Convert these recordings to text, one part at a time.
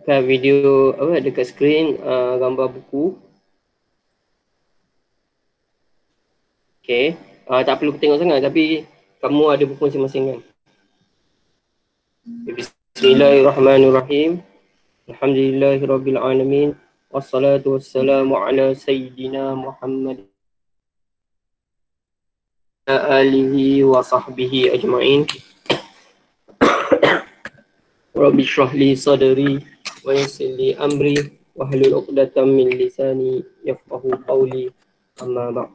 Dekat video apa dekat skrin gambar buku. Okey. Tak perlu tengok sangat tapi kamu ada buku masing-masing kan. Bismillahirrahmanirrahim. Alhamdulillahirabbil alamin. Wassalatu wassalamu ala sayyidina Muhammad alihi wa sahbihi ajma'in. Rabbi shrah li sadri wa yassir li amri wahlul 'uqdatam min lisani yafqahu qawli. Amma ba'd.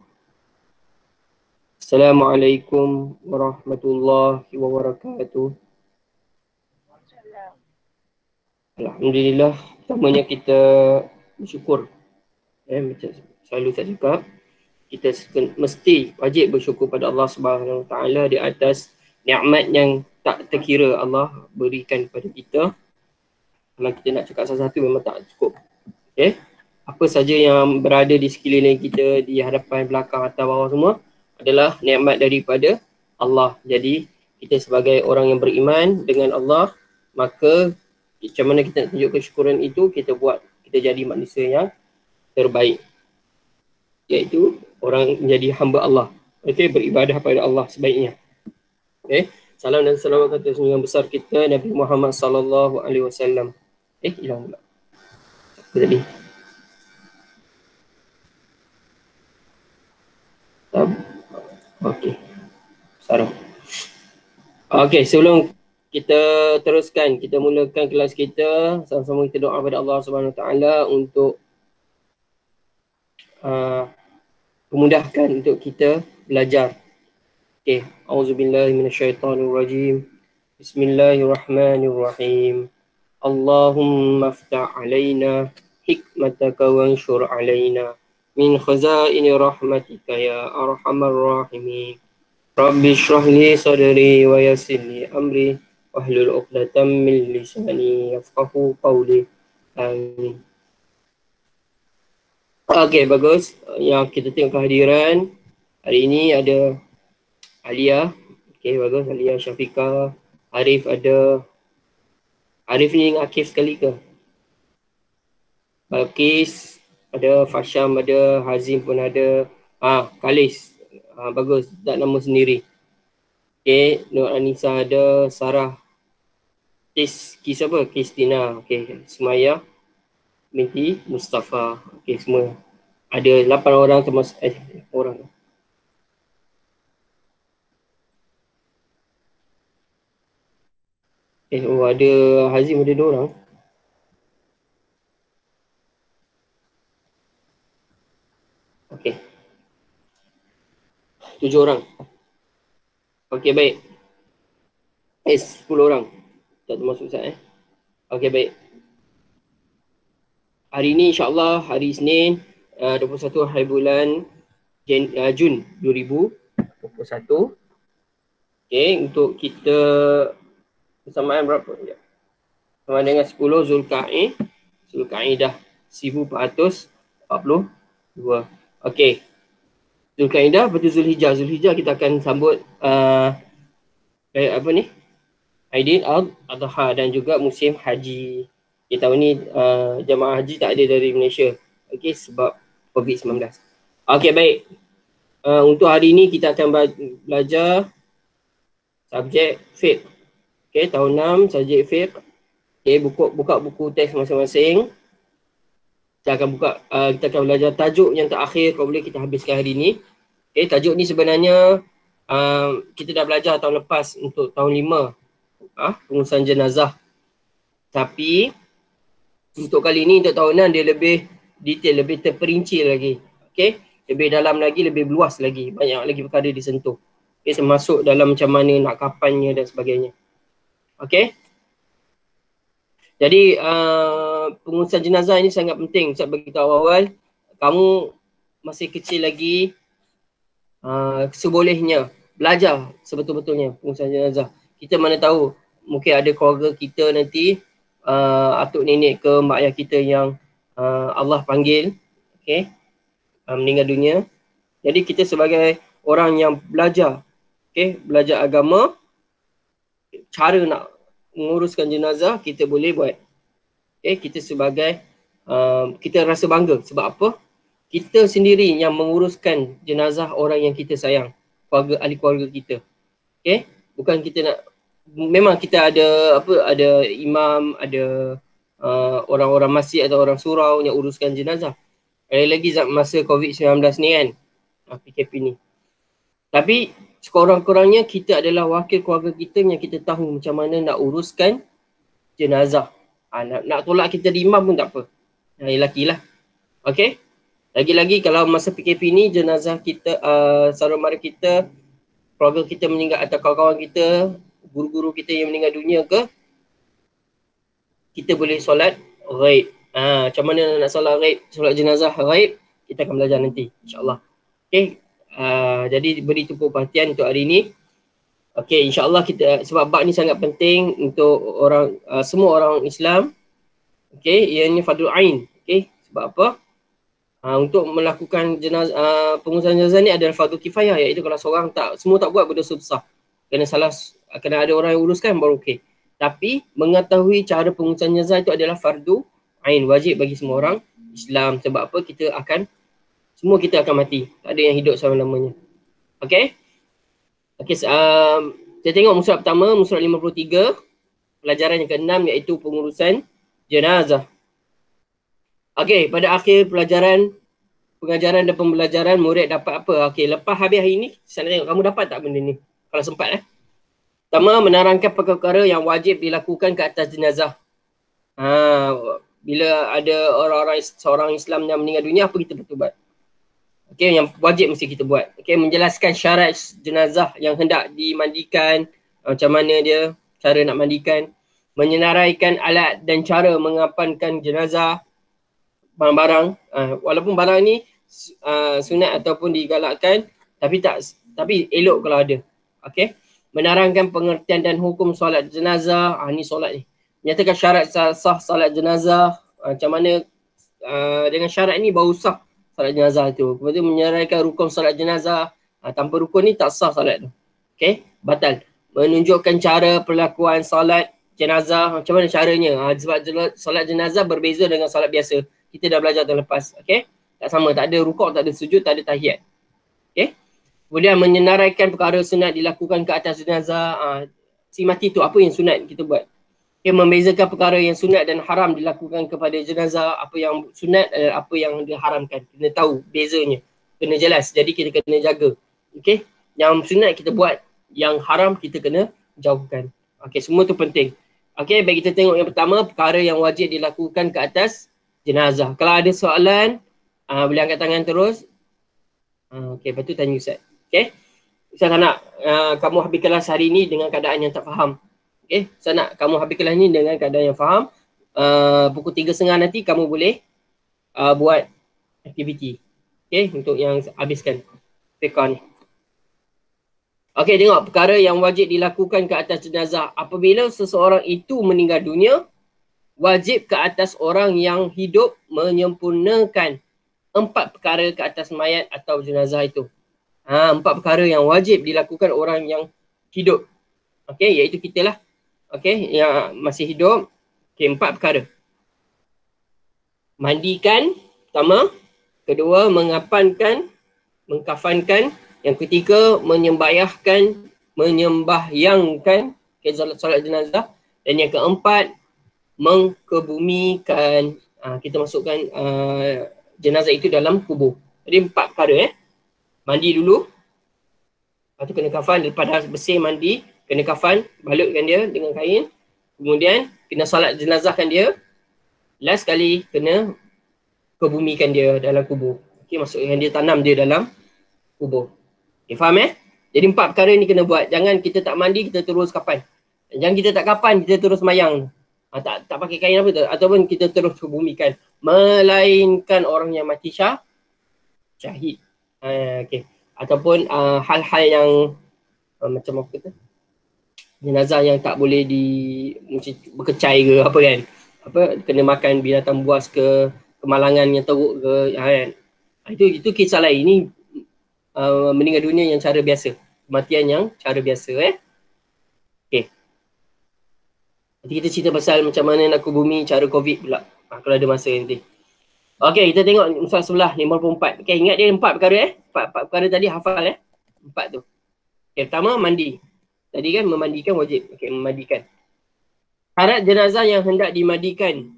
Assalamualaikum warahmatullahi wabarakatuh. Alhamdulillah, pertamanya kita bersyukur. Macam selalu saya cakap, kita mesti wajib bersyukur pada Allah Subhanahu Wa Taala di atas nikmat yang tak terkira Allah berikan kepada kita. Kalau kita nak cakap satu-satu memang tak cukup. Okay? Apa saja yang berada di sekeliling kita, di hadapan, belakang, atas, bawah semua adalah nikmat daripada Allah. Jadi kita sebagai orang yang beriman dengan Allah, maka macam mana kita nak tunjuk kesyukuran itu, kita buat, kita jadi manusia yang terbaik, iaitu orang menjadi hamba Allah. Okay, beribadah pada Allah sebaiknya. Okay. Salam dan salawat atas junjungan besar kita Nabi Muhammad sallallahu alaihi wasallam. Hilang pula. Apa tadi? Okey. Sarah. Okey, sebelum kita teruskan, kita mulakan kelas kita, sama-sama kita doa kepada Allah Subhanahu Wa Taala untuk memudahkan untuk kita belajar. Okey, auzubillahi minasyaitonirrajim. Bismillahirrahmanirrahim. Allahumma aftah alaina hikmataka wanshur alaina min khazaini rahmatika ya arhamar rahimin. Rabbi shrah li sadri wa yassir li amri wahlul 'uqdatam min lisani yafqahu qawli. Amin. Okey, bagus. Yang kita tengok kehadiran hari ini ada Alia. Okey, bagus. Alia, Syafiqah, Arif ada. Arif ni dengan Akif sekali ke? Balqis ada, Fasham ada, Hazim pun ada. Kalis. Bagus, tak nama sendiri. Okey, Nur Anissa ada, Sarah. Kis apa? Kristina. Okey, Sumaya binti Mustafa. Okey, semua. Ada 8 orang termasuk orang. Ada Hazim ada 2 orang. Okey. 7 orang. Okey, baik. 10 orang. Tak termasuk Ustaz Okey, baik. Hari ini insya-Allah hari Isnin 21 hari bulan Jun 2021. Okey, untuk kita bersamaan berapa? Sama dengan 10 Zulkaidah 1442. Okey. Zulkaidah betul Zulhijjah. Zulhijjah kita akan sambut Aidil Adha dan juga musim haji. Kita tahun ni jemaah haji tak ada dari Malaysia. Okey, sebab COVID-19. Okey, baik. Untuk hari ini kita akan belajar subjek fiqh. Okey, tahun 6 subjek fiqh. Okey, buka buku teks masing-masing. Kita akan belajar tajuk yang terakhir kalau boleh kita habiskan hari ini. Okey, tajuk ni sebenarnya kita dah belajar tahun lepas untuk tahun 5 pengurusan jenazah. Tapi untuk kali ini untuk tahun 6 dia lebih detail, lebih terperinci lagi. Okey, lebih dalam lagi, lebih luas lagi, banyak lagi perkara disentuh. Okey, termasuk dalam macam mana nak kapannya dan sebagainya. Okey. Jadi pengurusan jenazah ini sangat penting. Ustaz beritahu awal, kamu masih kecil lagi, sebolehnya belajar sebetul-betulnya pengurusan jenazah. Kita mana tahu mungkin ada keluarga kita nanti, atuk nenek ke mak ayah kita yang Allah panggil, okey, meninggal dunia. Jadi kita sebagai orang yang belajar, okey, belajar agama, cara nak menguruskan jenazah kita boleh buat. Kita sebagai kita rasa bangga. Sebab apa? Kita sendiri yang menguruskan jenazah orang yang kita sayang, keluarga, ahli keluarga kita. Bukan kita nak, memang kita ada imam, ada orang-orang masjid atau orang surau yang uruskan jenazah. Lagi masa COVID-19 ni kan, PKP ni. Tapi sekurang-kurangnya kita adalah wakil keluarga kita yang kita tahu macam mana nak uruskan jenazah. Nak tolak kita di imam pun tak apa. Lelaki lah. Okay. Lagi-lagi kalau masa PKP ni jenazah kita, saudara mara kita, keluarga kita meninggal atau kawan-kawan kita, guru-guru kita yang meninggal dunia ke, kita boleh solat ghaib. Macam mana nak solat ghaib, solat jenazah ghaib, kita akan belajar nanti insyaAllah. Okay. Jadi beri tumpu perhatian untuk hari ini. Okay, insyaAllah kita, sebab bab ni sangat penting untuk orang, semua orang Islam. Okay, ianya fardhu ain. Okay, sebab apa? Untuk melakukan pengurusan jenazah ni adalah fardu kifayah, iaitu kalau seorang semua tak buat berdosa besar. Kena ada orang yang uruskan baru okey. Tapi mengetahui cara pengurusan jenazah itu adalah fardu ain, wajib bagi semua orang Islam. Sebab apa? Semua kita akan mati. Tak ada yang hidup selama-lamanya. Okey? Okey, saya tengok musyarah pertama, musyarah 53, pelajaran yang ke-6 iaitu pengurusan jenazah. Okey, pada akhir pengajaran dan pembelajaran, murid dapat apa? Okey, lepas habis hari ni, saya nak tengok kamu dapat tak benda ni? Kalau sempat Pertama, menerangkan perkara-perkara yang wajib dilakukan ke atas jenazah. Bila ada seorang Islam yang meninggal dunia, apa kita betul buat? Okey, yang wajib mesti kita buat. Okey, menjelaskan syarat jenazah yang hendak dimandikan, macam mana dia, cara nak mandikan, menyenaraikan alat dan cara mengapankan jenazah, barang-barang. Walaupun barang ni sunat ataupun digalakkan, tapi elok kalau ada. Okey, menerangkan pengertian dan hukum solat jenazah. Ni solat ni. Menyatakan syarat sah solat jenazah. Macam mana dengan syarat ni baru sah solat jenazah tu. Kemudian menyerahkan rukun solat jenazah. Tanpa rukun ni tak sah solat tu. Okey, batal. Menunjukkan cara perlakuan solat jenazah. Macam mana caranya? Sebab solat jenazah berbeza dengan solat biasa. Kita dah belajar tahun lepas. Okey, tak sama. Tak ada rukuk, tak ada sujud, tak ada tahiyat. Okey. Kemudian menyenaraikan perkara sunat dilakukan ke atas jenazah. Si mati tu apa yang sunat kita buat. Okay, membezakan perkara yang sunat dan haram dilakukan kepada jenazah. Apa yang sunat dan apa yang diharamkan. Kena tahu bezanya. Kena jelas. Jadi kita kena jaga. Okay. Yang sunat kita buat. Yang haram kita kena jauhkan. Okay, semua tu penting. Okay, baik kita tengok yang pertama. Perkara yang wajib dilakukan ke atas jenazah. Kalau ada soalan, boleh angkat tangan terus. Okay, lepas tu tanya Ustaz. Okay. Ustaz nak kamu habis kelas hari ni dengan keadaan yang tak faham. Okay, saya nak kamu habis kelas ni dengan keadaan yang faham. Pukul 3.30 nanti kamu boleh buat aktiviti. Okay, untuk yang habiskan fiqah ni. Okay, tengok perkara yang wajib dilakukan ke atas jenazah. Apabila seseorang itu meninggal dunia, wajib ke atas orang yang hidup menyempurnakan 4 perkara ke atas mayat atau jenazah itu. 4 perkara yang wajib dilakukan orang yang hidup. Okay, iaitu kita lah. Okay, yang masih hidup. Okay, 4 perkara. Mandikan, pertama. Kedua, mengapankan, mengkafankan. Yang ketiga, menyembahyangkan, okay, solat jenazah. Dan yang keempat, mengkebumikan. Kita masukkan jenazah itu dalam kubur. Jadi 4 perkara. Mandi dulu. Lepas tu kena kafan. Lepas dah bersih mandi, kena kafan, balutkan dia dengan kain. Kemudian kena solat jenazahkan dia. Last sekali kena kebumikan dia dalam kubur. Okey, masukkan dia, tanam dia dalam kubur. Okey, faham Jadi 4 perkara ni kena buat. Jangan kita tak mandi, kita terus kapan. Jangan kita tak kapan, kita terus mayang. Tak pakai kain apa tu. Ataupun kita terus kebumikan. Melainkan orang yang mati syahid. Okey. Ataupun hal-hal yang macam apa tu, jenazah yang tak boleh berkecai ke apa kan. Kena makan binatang buas ke, kemalangan yang teruk ke kan. Itu kisah lain. Ini meninggal dunia yang cara biasa. Kematian yang cara biasa Okey. Kita cerita pasal macam mana nak bumi cara COVID pula. Kalau ada masa nanti. Okey, kita tengok soal sebelah 54. Okey, ingat dia 4 perkara 4 perkara tadi hafal 4 tu. Okey, pertama mandi. Tadi kan memandikan wajib. Okey, memandikan. Syarat jenazah yang hendak dimandikan.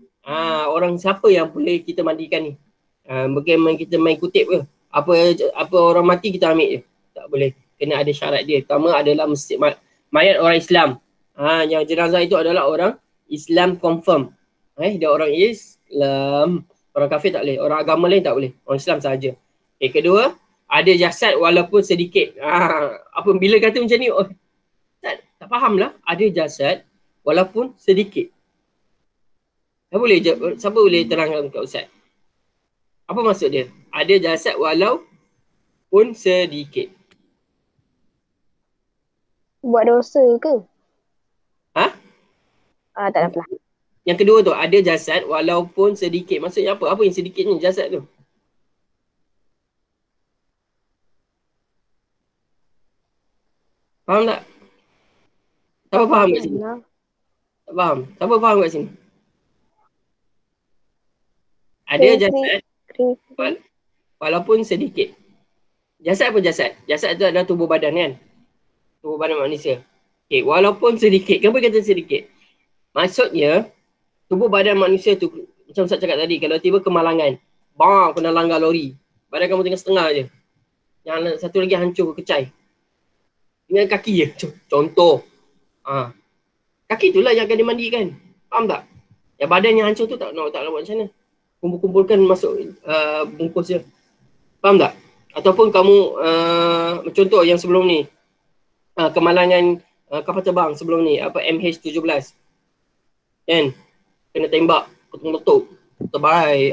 Orang siapa yang boleh kita mandikan ni? Bukan kita main kutip ke? Apa orang mati kita ambil je. Tak boleh. Kena ada syarat dia. Pertama adalah mesti mayat orang Islam. Yang jenazah itu adalah orang Islam confirm. Dia orang Islam. Orang kafir tak boleh. Orang agama lain tak boleh. Orang Islam sahaja. Okay, kedua, ada jasad walaupun sedikit. Bila kata macam ni, tak faham lah. Ada jasad walaupun sedikit. Siapa boleh terangkan kat Ustaz? Apa maksud dia? Ada jasad walaupun sedikit. Buat dosa ke? Tak apalah. Yang kedua tu, ada jasad walaupun sedikit. Maksudnya apa? Apa yang sedikitnya jasad tu? Faham tak? Siapa faham kat sini? Tak faham. Siapa faham kat sini? Ada jasad walaupun sedikit. Jasad apa jasad? Jasad tu adalah tubuh badan kan? Tubuh badan manusia. Okay, walaupun sedikit. Kenapa kata sedikit? Maksudnya, tubuh badan manusia tu, macam Ustaz cakap tadi, kalau tiba kemalangan, kena langgar lori. Badan kamu tinggal setengah je. Yang satu lagi hancur kecai. Tinggal kaki je. Contoh. Kaki itulah yang akan dimandikan. Faham tak? Yang badan yang hancur tu tak nak buat macam mana. Kumpul-kumpulkan masuk bungkus je. Faham tak? Ataupun kamu, contoh yang sebelum ni, kemalangan kapal terbang sebelum ni, MH17. Kan? Kena tembak, potong-potong, terbarai,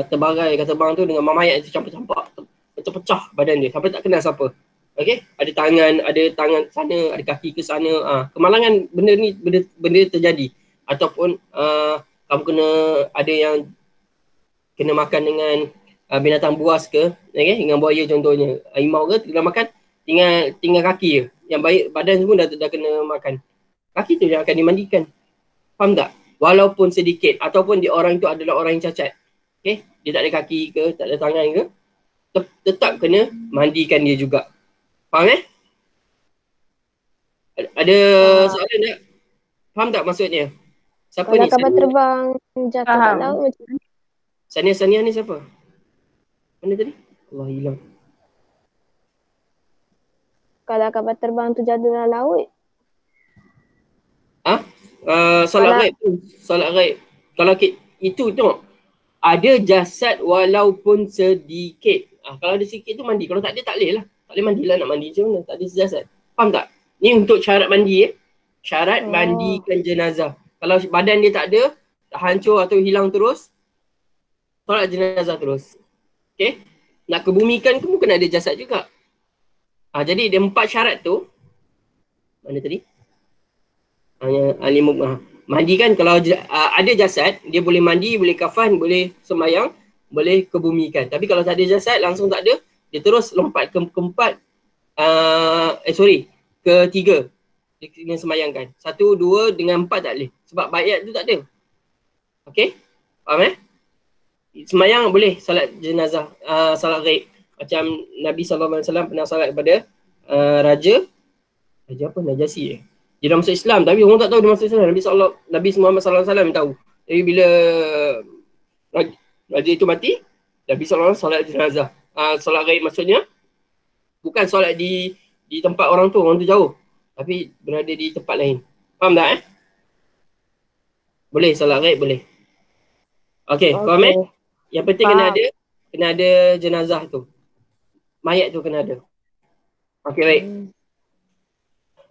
terbarai kapal terbang tu dengan mayat tu campak-campak. Pecah-pecah badan dia, sampai tak kenal siapa. Okay? Ada tangan sana, ada kaki ke sana. Kemalangan benda ni, benda terjadi. Ataupun kamu ada yang kena makan dengan binatang buas ke, dengan buaya contohnya. Harimau ke, tinggal makan, tinggal kaki je. Yang baik, badan semua dah kena makan. Kaki tu yang akan dimandikan. Faham tak? Walaupun sedikit. Ataupun orang itu adalah orang yang cacat. Okay? Dia tak ada kaki ke, tak ada tangan ke, tetap kena mandikan dia juga. Faham Ada soalan tak? Faham tak maksudnya? Siapa kalau ni? Kapal terbang jatuh kat laut macam mana? Sania ni siapa? Mana tadi? Allah hilang. Kalau kapal terbang tu jatuh dalam laut. Solat ghaib. Kalau itu tengok. Ada jasad walaupun sedikit. Kalau ada sikit tu mandi. Kalau tak ada tak boleh lah. Tak boleh mandi lah, nak mandi macam mana. Tak ada jasad. Faham tak? Ni untuk syarat mandi Syarat mandikan jenazah. Kalau badan dia tak ada, tak hancur atau hilang terus, solat jenazah terus. Okay? Nak kebumikan tu kena ada jasad juga. Jadi dia 4 syarat tu. Mana tadi? Mandi kan, kalau ada jasad, dia boleh mandi, boleh kafan, boleh sembahyang, boleh kebumikan. Tapi kalau tak ada jasad, langsung tak ada, dia terus lompat ke keempat, ketiga. Dia kena sembahyangkan. 1, 2 dengan 4 tak boleh. Sebab mayat tu tak ada. Okay? Faham sembahyang boleh, salat jenazah, salat ghaib. Macam Nabi SAW pernah salat kepada Raja apa? Najasi Dia dah masuk Islam, tapi orang tak tahu dia masuk Islam. Nabi Muhammad SAW tahu. Jadi bila Raja itu mati, Nabi SAW salat jenazah. Salat ghaib maksudnya bukan solat di tempat orang tu jauh. Tapi berada di tempat lain. Faham tak Boleh, salat ghaib boleh. Okay. Faham Yang penting kena ada jenazah tu. Mayat tu kena ada. Okay, baik.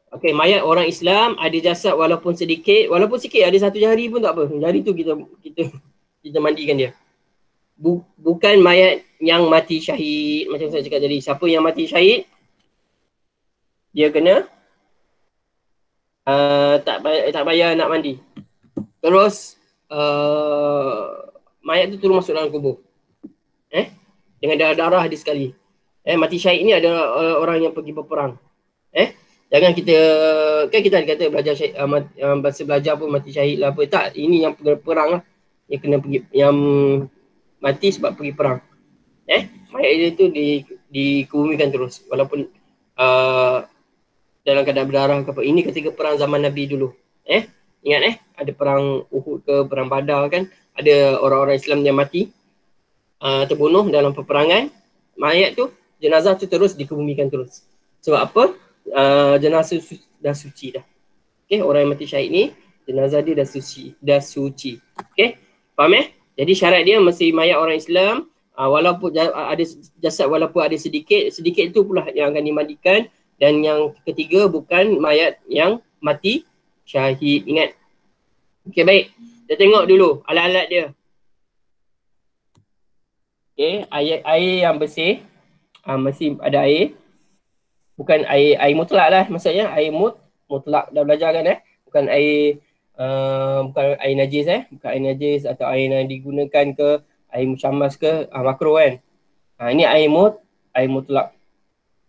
Okay, mayat orang Islam ada jasad walaupun sedikit. Walaupun sikit, ada satu jari pun tak apa. Jari tu kita mandikan dia. Bukan mayat yang mati syahid. Macam saya cakap tadi. Siapa yang mati syahid, dia kena tak payah nak mandi. Terus mayat tu turun masuk dalam kubur. Dengan darah-darah dia sekali. Mati syahid ni adalah orang yang pergi berperang. Jangan kita, kan kita ada kata belajar bahasa belajar pun mati syahid lah apa. Tak, ini yang perang lah. Yang kena pergi, yang mati sebab pergi perang. Mayat dia tu dikebumikan terus. Walaupun dalam keadaan berdarah ke apa. Ini ketika perang zaman Nabi dulu. Ingat ada perang Uhud ke, perang Badar kan. Ada orang-orang Islam yang mati, terbunuh dalam peperangan. Mayat tu, jenazah tu terus dikebumikan terus. Sebab apa? Jenazah dah suci dah. Okay, orang yang mati syahid ni, jenazah dia dah suci. Okay, faham Jadi syarat dia mesti mayat orang Islam, walaupun ada jasad, walaupun ada sedikit itu pula yang akan dimandikan. Dan yang ketiga, bukan mayat yang mati syahid. Ingat. Okay, baik. Kita tengok dulu alat-alat dia. Okay, air yang bersih. Mesti ada air. Bukan air mutlak lah maksudnya. Air mutlak dah belajar kan Bukan air bukan air najis bukan air najis atau air yang digunakan ke air musyamas ke makruh kan. Ini air mutlak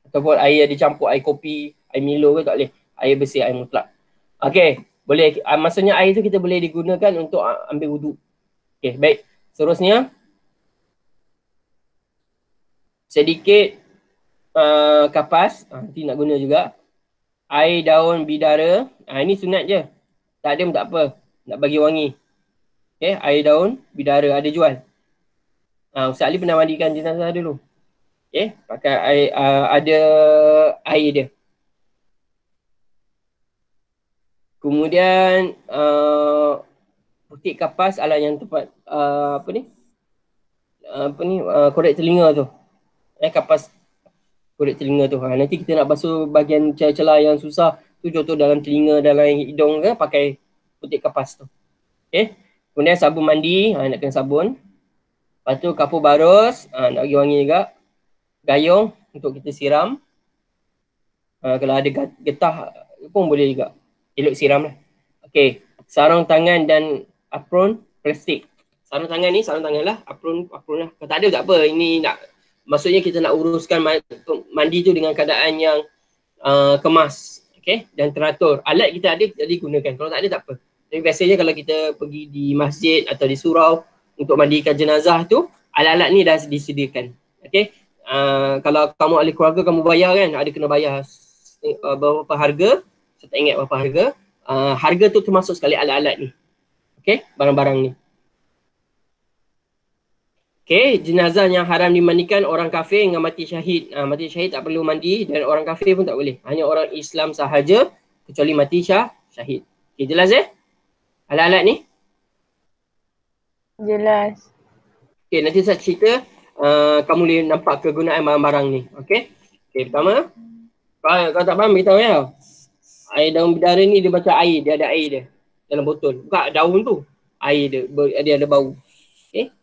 ataupun air yang dicampur air kopi, air Milo ke tak boleh. Air bersih, air mutlak. Okey, boleh. Maksudnya air tu kita boleh digunakan untuk ambil wuduk. Okey, baik. Seterusnya sedikit kapas, nanti nak guna juga. Air daun bidara, ini sunat je. Tak ada pun tak apa. Nak bagi wangi. Okay, air daun bidara ada jual. Ustaz Ali pernah mandikan jenazah dulu. Okay, pakai air, ada air dia. Kemudian putih kapas ala yang tempat korek telinga tu. Kapas korek telinga tu. Nanti kita nak basuh bahagian celah-celah yang susah tu, contoh dalam telinga, dalam hidung ke, pakai putih kapas tu. Okay. Kemudian sabun mandi, nak kena sabun. Lepas tu kapur barus, nak bagi wangi juga. Gayung untuk kita siram. Kalau ada getah pun boleh juga. Elok siram lah. Okay. Sarung tangan dan apron plastik. Sarung tangan lah. Apron lah. Kalau tak ada tak apa. Ini nak, maksudnya kita nak uruskan mandi tu dengan keadaan yang kemas. Okay. Dan teratur. Alat kita ada, jadi gunakan. Kalau tak ada tak apa. Tapi biasanya kalau kita pergi di masjid atau di surau untuk mandikan jenazah tu, alat-alat ni dah disediakan. Okay. Kalau kamu ahli keluarga, kamu bayar kan, ada kena bayar berapa harga, saya tak ingat berapa harga. Harga tu termasuk sekali alat-alat ni. Okay, barang-barang ni. Okay, jenazah yang haram dimandikan orang kafir dengan mati syahid. Mati syahid tak perlu mandi dan orang kafir pun tak boleh. Hanya orang Islam sahaja kecuali mati syahid. Okay, jelas alat-alat ni? Jelas. Okay, nanti saya cerita kamu boleh nampak kegunaan barang-barang ni. Okay. Okay, pertama. Kalau tak faham, beritahu ya. Air daun bidara ni dia macam air. Dia ada air dia dalam botol. Bukan daun tu. Air dia ada bau. Okay.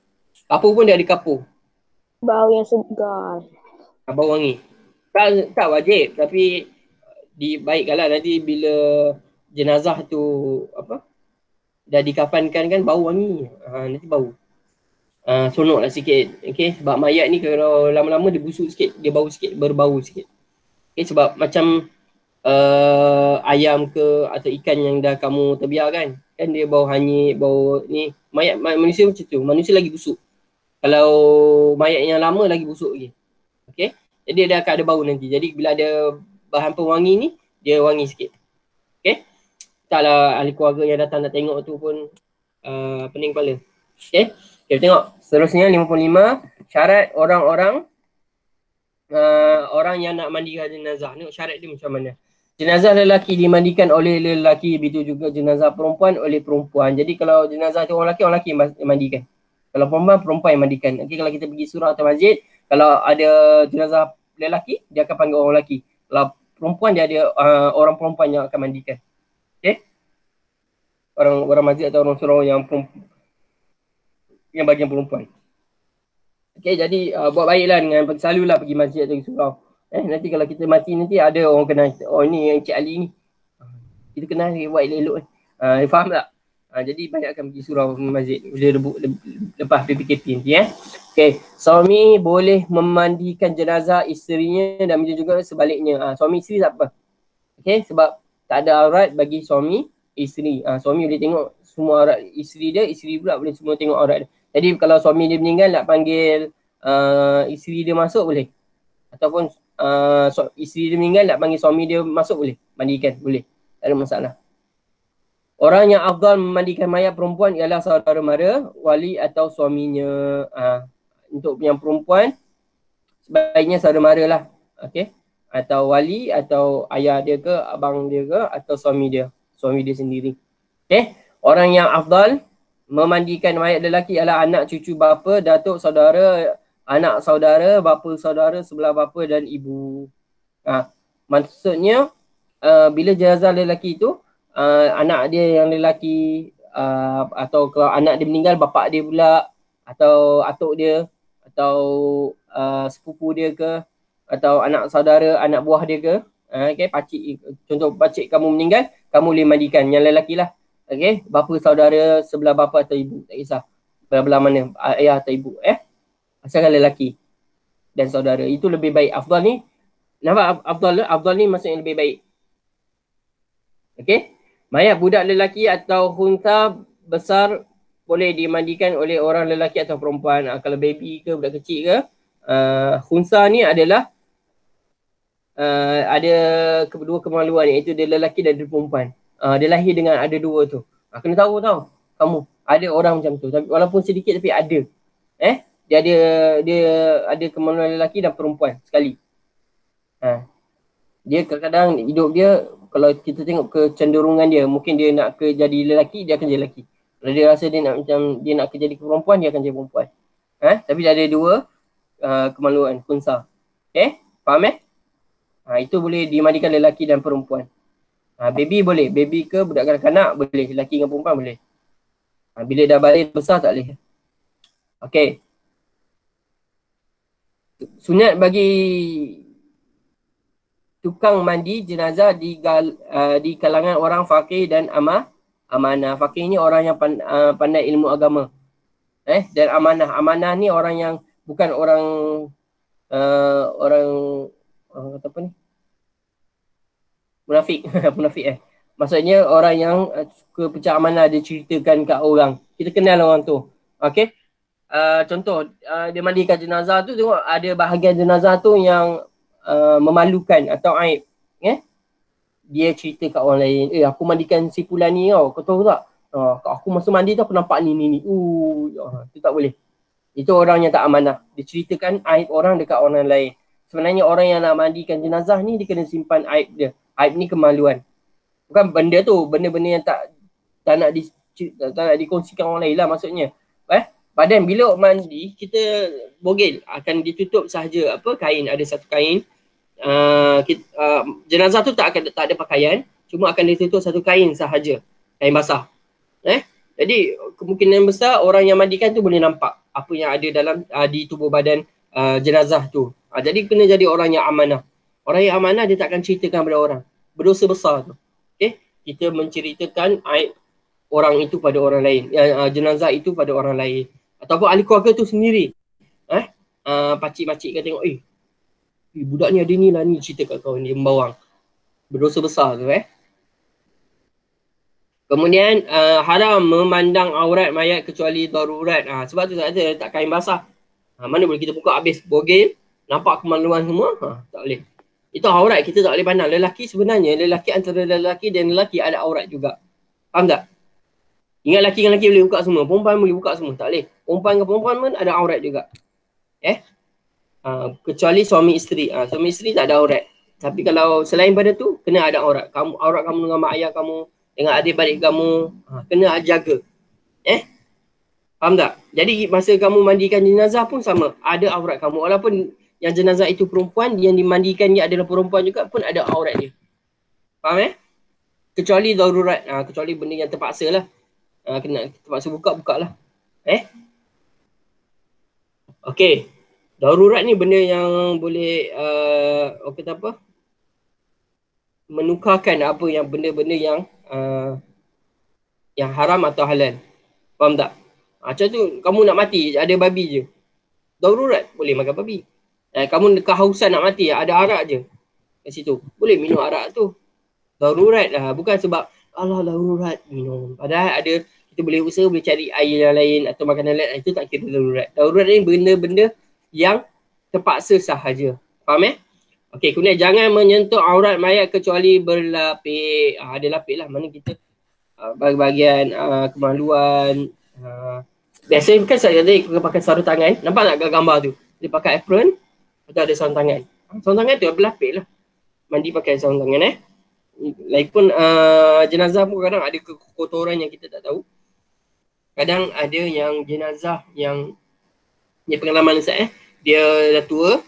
Kapur pun dia ada kapur. Bau yang segar. Bau wangi. Tak wajib. Tapi dibaikkanlah nanti bila jenazah tu dah dikafankan kan, bau wangi. Nanti bau. Sonok lah sikit. Okay. Sebab mayat ni kalau lama-lama dia busuk sikit, dia bau sikit, berbau sikit. Okay. Sebab macam ayam ke atau ikan yang dah kamu terbiar kan dia bau hanyut, bau ni. Mayat manusia macam tu. Manusia lagi busuk. Kalau mayat yang lama lagi busuk lagi. Okay. Jadi dia akan ada bau nanti. Jadi bila ada bahan pewangi ni, dia wangi sikit. Okay. Taklah ahli keluarga yang datang nak tengok tu pun pening kepala. Okay. Kita tengok seterusnya 55. Syarat orang-orang orang yang nak mandikan jenazah. Tengok syarat dia macam mana. Jenazah lelaki dimandikan oleh lelaki, begitu juga jenazah perempuan oleh perempuan. Jadi kalau jenazah tu orang lelaki yang mandikan. Kalau perempuan yang mandikan. Nanti kalau kita pergi surau atau masjid, kalau ada jenazah lelaki, dia akan panggil orang lelaki. Kalau perempuan, dia ada orang perempuan yang akan mandikan. Okay. Orang masjid atau orang surau yang bagian perempuan. Okay, jadi buat baiklah dengan selalulah pergi masjid atau pergi surau. Nanti kalau kita mati nanti ada orang kenal, ni yang Cik Ali ni. Kita kenal dia buat elok-elok faham tak? Jadi banyak akan pergi surau masjid lepas PPKP nanti Okay, suami boleh memandikan jenazah isterinya dan juga sebaliknya. Suami isteri tak apa. Okay, sebab tak ada aurat bagi suami isteri. Suami boleh tengok semua aurat isteri dia, isteri pula boleh semua tengok aurat dia. Jadi kalau suami dia meninggal nak panggil isteri dia masuk boleh. Ataupun isteri dia meninggal nak panggil suami dia masuk boleh. Mandikan boleh. Tak ada masalah. Orang yang afdal memandikan mayat perempuan ialah saudara mara, wali atau suaminya. Untuk yang perempuan, sebaiknya saudara mara lah. Okay. Atau wali, atau ayah dia ke, abang dia ke, atau suami dia sendiri. Okay. Orang yang afdal memandikan mayat lelaki ialah anak cucu bapa, datuk saudara, anak saudara, bapa saudara, sebelah bapa dan ibu. Maksudnya bila jenazah lelaki itu, anak dia yang lelaki, atau kalau anak dia meninggal, bapak dia pula, atau atuk dia, atau sepupu dia ke, atau anak saudara, anak buah dia ke, okay, pakcik, contoh pakcik kamu meninggal, kamu boleh mandikan yang lelaki lah. Okay, bapa saudara, sebelah bapa atau ibu, tak kisah belah mana, ayah atau ibu, asalkan lelaki dan saudara, itu lebih baik. Afdal ni, nampak afdal ni maksudnya lebih baik. Okay, mayat budak lelaki atau khunsa besar boleh dimandikan oleh orang lelaki atau perempuan. Kalau baby ke, budak kecil ke, khunsa ni adalah ada kedua kemaluan, iaitu dia lelaki dan dia perempuan. Dia lahir dengan ada dua tu. Kena tahu kamu ada orang macam tu, tapi walaupun sedikit tapi ada. Dia ada kemaluan lelaki dan perempuan sekali. Dia kadang-kadang hidup dia, kalau kita tengok kecenderungan dia, mungkin dia nak jadi lelaki, dia akan jadi lelaki. Kalau dia rasa dia nak jadi perempuan, dia akan jadi perempuan. Tapi dia ada dua kemaluan, khunsa. Okay, faham itu boleh dimandikan lelaki dan perempuan. Baby boleh, baby ke budak kanak-kanak boleh, lelaki dengan perempuan boleh. Bila dah balik besar tak boleh. Okay. Sunat bagi tukang mandi jenazah di kalangan orang faqih dan amanah. Faqih ni orang yang pandai ilmu agama. Dan amanah. Amanah ni orang yang bukan orang kata apa ni? Munafik. Munafik Maksudnya orang yang suka pecah amanah, dia ceritakan kat orang. Kita kenal orang tu. Okay. Contoh, dia mandikan jenazah tu, tengok ada bahagian jenazah tu yang memalukan atau aib. Dia cerita kat orang lain, aku mandikan si Fulan ni kau tahu tak? Aku masa mandi tu aku nampak ni. Itu tak boleh. Itu orang yang tak amanah. Dia ceritakan aib orang dekat orang lain. Sebenarnya orang yang nak mandikan jenazah ni, dia kena simpan aib dia. Aib ni kemaluan. Bukan benda tu, benda-benda yang tak nak dikongsikan orang lain lah maksudnya. Badan bila mandi, kita bogel, akan ditutup sahaja kain, ada satu kain. Jenazah tu tak ada pakaian, cuma akan ditutup satu kain sahaja, kain basah. Jadi kemungkinan besar orang yang mandikan tu boleh nampak apa yang ada dalam di tubuh badan jenazah tu. Jadi kena jadi orang yang amanah. Orang yang amanah dia takkan ceritakan pada orang. Berdosa besar tu. Okay? Kita menceritakan aib orang itu pada orang lain, jenazah itu pada orang lain, ataupun ahli keluarga tu sendiri. Pakcik-pakcik kan tengok, budak ni ada ni lah, ni cerita kat kau, ni membawang. Berdosa besar tu. Kemudian haram memandang aurat mayat kecuali darurat. Sebab tu tak ada letak kain basah. Mana boleh kita buka habis bogel, nampak kemaluan semua? Tak boleh. Itu aurat, kita tak boleh pandang. Sebenarnya lelaki antara lelaki dan lelaki ada aurat juga. Faham tak? Ingat lelaki dengan lelaki boleh buka semua, perempuan boleh buka semua, tak boleh. Perempuan dengan perempuan pun ada aurat juga. Kecuali suami isteri. Suami isteri tak ada aurat. Tapi kalau selain pada tu, kena ada aurat. Aurat kamu dengan mak ayah kamu, dengan adik-beradik kamu, kena jaga. Faham tak? Jadi masa kamu mandikan jenazah pun sama, ada aurat kamu. Walaupun yang jenazah itu perempuan, yang dimandikan dia adalah perempuan juga, pun ada aurat dia. Faham Kecuali darurat, kecuali benda yang terpaksa lah. Kena terpaksa buka lah. Okay. Darurat ni benda yang boleh kata apa? Menukarkan apa yang benda-benda yang haram atau halal. Faham tak? Macam tu, kamu nak mati, ada babi je. Darurat, boleh makan babi. Kamu kehausan nak mati, ada arak je kat situ. Boleh minum arak tu. Darurat lah, bukan sebab Allah darurat minum. Padahal ada, kita boleh usaha boleh cari air yang lain atau makanan lain, itu tak kira darurat. Darurat ni benda-benda yang terpaksa sahaja. Faham Okey, kemudian jangan menyentuh aurat mayat kecuali berlapik. Ada lapik lah, mana kita bahagian kemaluan. Biasanya kan saya tadi pakai sarung tangan. Nampak tak gambar tu? Dia pakai apron atau ada sarung tangan. Sarung tangan tu berlapik lah. Mandi pakai sarung tangan Lagipun jenazah pun kadang ada kekotoran yang kita tak tahu. Kadang ada yang jenazah yang ni pengalaman Ustaz dia dah tua,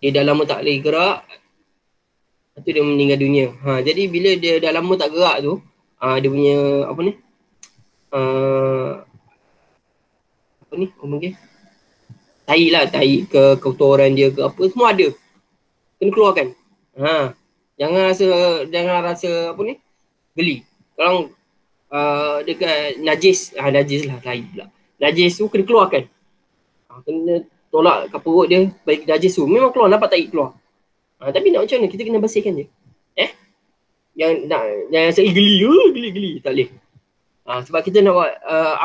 dia dah lama tak boleh gerak, lepas tu dia meninggal dunia. Jadi bila dia dah lama tak gerak tu, dia punya apa ni mungkin tai ke kotoran dia ke apa, semua ada, kena keluarkan. Jangan rasa apa ni geli. Kalau dekat najis lah, tai pula, najis tu kena keluarkan. Kena tolak kat perut dia, bagi najis tu memang keluar, nampak tai keluar. Tapi nak macam mana, kita kena bersihkan je. Jangan rasa geli, tak boleh. Sebab kita nak buat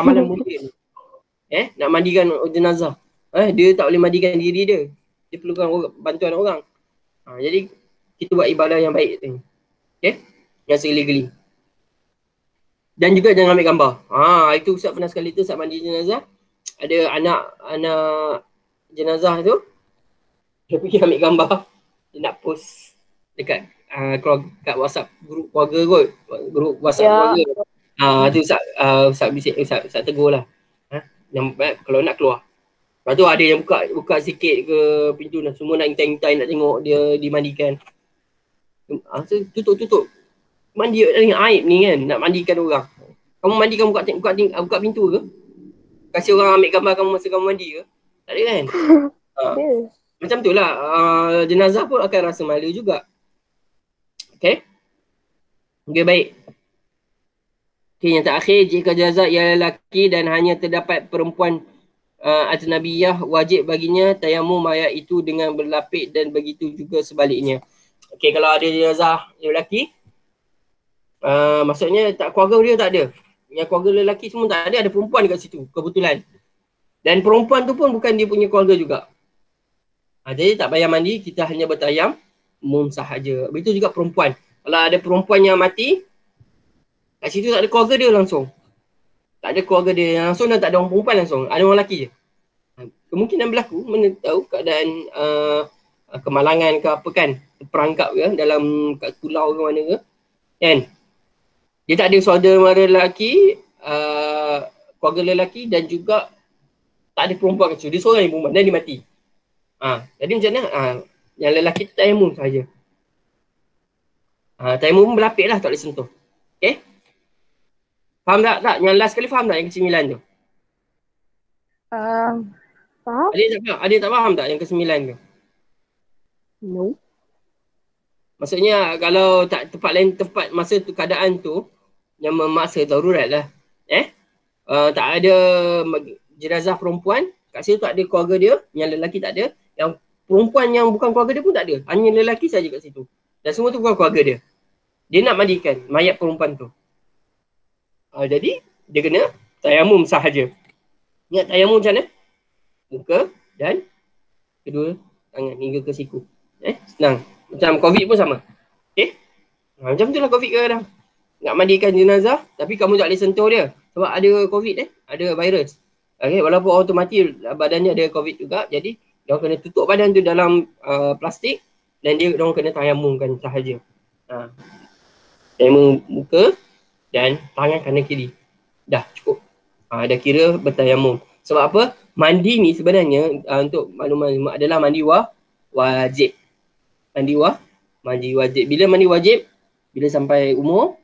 amalan mulia ni. Nak mandikan jenazah. Dia tak boleh mandikan diri dia. Dia perlukan bantuan orang. Jadi kita buat ibadah yang baik tu. Jangan rasa geli-geli. Dan juga jangan ambil gambar. Itu Ustaz pernah sekali tu, Ustaz mandi jenazah. Ada anak jenazah tu, dia pergi ambil gambar. Dia nak post dekat kat WhatsApp grup keluarga kot. Grup WhatsApp keluarga. Tu Ustaz bisik, Ustaz tegur lah. Kalau nak keluar. Lepas tu ada yang buka sikit ke pintu, semua nak intai nak tengok dia dimandikan. Tutup. Mandi ni aib ni kan, nak mandikan orang. Kamu mandikan buka pintu ke? Kasih orang ambil gambar kamu masa kamu mandi ke? Tak ada kan? Macam tu lah, jenazah pun akan rasa malu juga. Okay, baik. Okay, yang terakhir, jika jenazah ialah lelaki dan hanya terdapat perempuan ajnabiyah, wajib baginya tayamum mayat itu dengan berlapik, dan begitu juga sebaliknya. Okay, kalau ada jenazah lelaki, maksudnya keluarga dia tak ada. Yang keluarga lelaki semua tak ada perempuan dekat situ, kebetulan. Dan perempuan tu pun bukan dia punya keluarga juga. Jadi tak payah mandi, kita hanya bertayamum sahaja. Begitu juga perempuan. Kalau ada perempuan yang mati, kat situ tak ada keluarga dia langsung. Tak ada keluarga dia langsung dan tak ada orang perempuan langsung. Ada orang lelaki je. Kemungkinan berlaku, mana tahu keadaan kemalangan ke apa kan, perangkap ke dalam kat pulau ke mana ke. Kan? Dia tak ada saudara mara lelaki, keluarga lelaki, dan juga tak ada perempuan kat situ. Dia seorang yang perempuan dan dia mati. Jadi macam mana? Yang lelaki tu tayamum sahaja. Tayamum berlapik lah, tak boleh sentuh. Okay? Faham tak? Yang last kali faham tak yang ke-9 tu? Faham? Ada tak faham tak yang ke-9 tu? No. Maksudnya kalau tak tepat masa tu, keadaan tu yang memaksa darurat lah. Tak ada jenazah perempuan, kat situ tak ada keluarga dia, yang lelaki tak ada, yang perempuan yang bukan keluarga dia pun tak ada, hanya lelaki saja kat situ. Dan semua tu bukan keluarga dia. Dia nak mandikan mayat perempuan tu. Jadi dia kena tayamum sahaja. Ingat tayamum macam mana? Muka dan kedua tangan hingga ke siku. Senang. Macam COVID pun sama. Okay? Macam tu lah COVID kadang. Nak mandikan jenazah tapi kamu tak boleh sentuh dia. Sebab ada COVID ada virus. Okay? Walaupun orang tu mati, badannya ada COVID juga. Jadi dia kena tutup badan tu dalam plastik dan dia orang kena tayamumkan sahaja. Tayamum muka dan tangan kanan kiri. Dah cukup. Dah kira bertayamum. Sebab apa? Mandi ni sebenarnya untuk makluman adalah mandi wajib. Mandi wajib. Bila mandi wajib? Bila sampai umur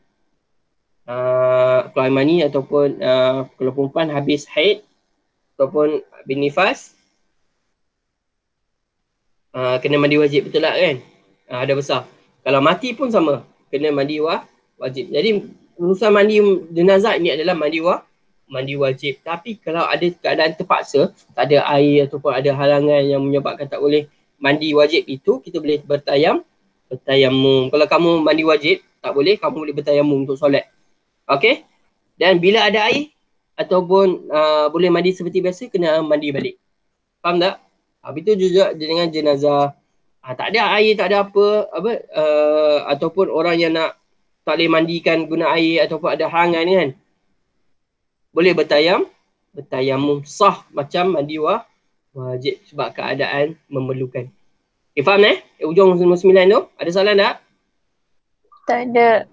keluar mani ataupun kalau perempuan habis haid ataupun habis nifas, kena mandi wajib, betul tak kan? Ada besar. Kalau mati pun sama, kena mandi wajib. Jadi urusan mandi jenazah ini adalah mandi wajib. Tapi kalau ada keadaan terpaksa, tak ada air ataupun ada halangan yang menyebabkan tak boleh mandi wajib itu, kita boleh bertayamum. Kalau kamu mandi wajib, tak boleh, kamu boleh bertayamum untuk solat. Okey? Dan bila ada air ataupun boleh mandi seperti biasa, kena mandi balik. Faham tak? Itu juga dengan jenazah. Tak ada air, tak ada apa ataupun orang yang nak tak boleh mandikan guna air ataupun ada halangan kan. Boleh bertayamum sah macam mandi wajib sebab keadaan memerlukan. Faham ujung nombor 9 tu? Ada soalan tak? Tak ada.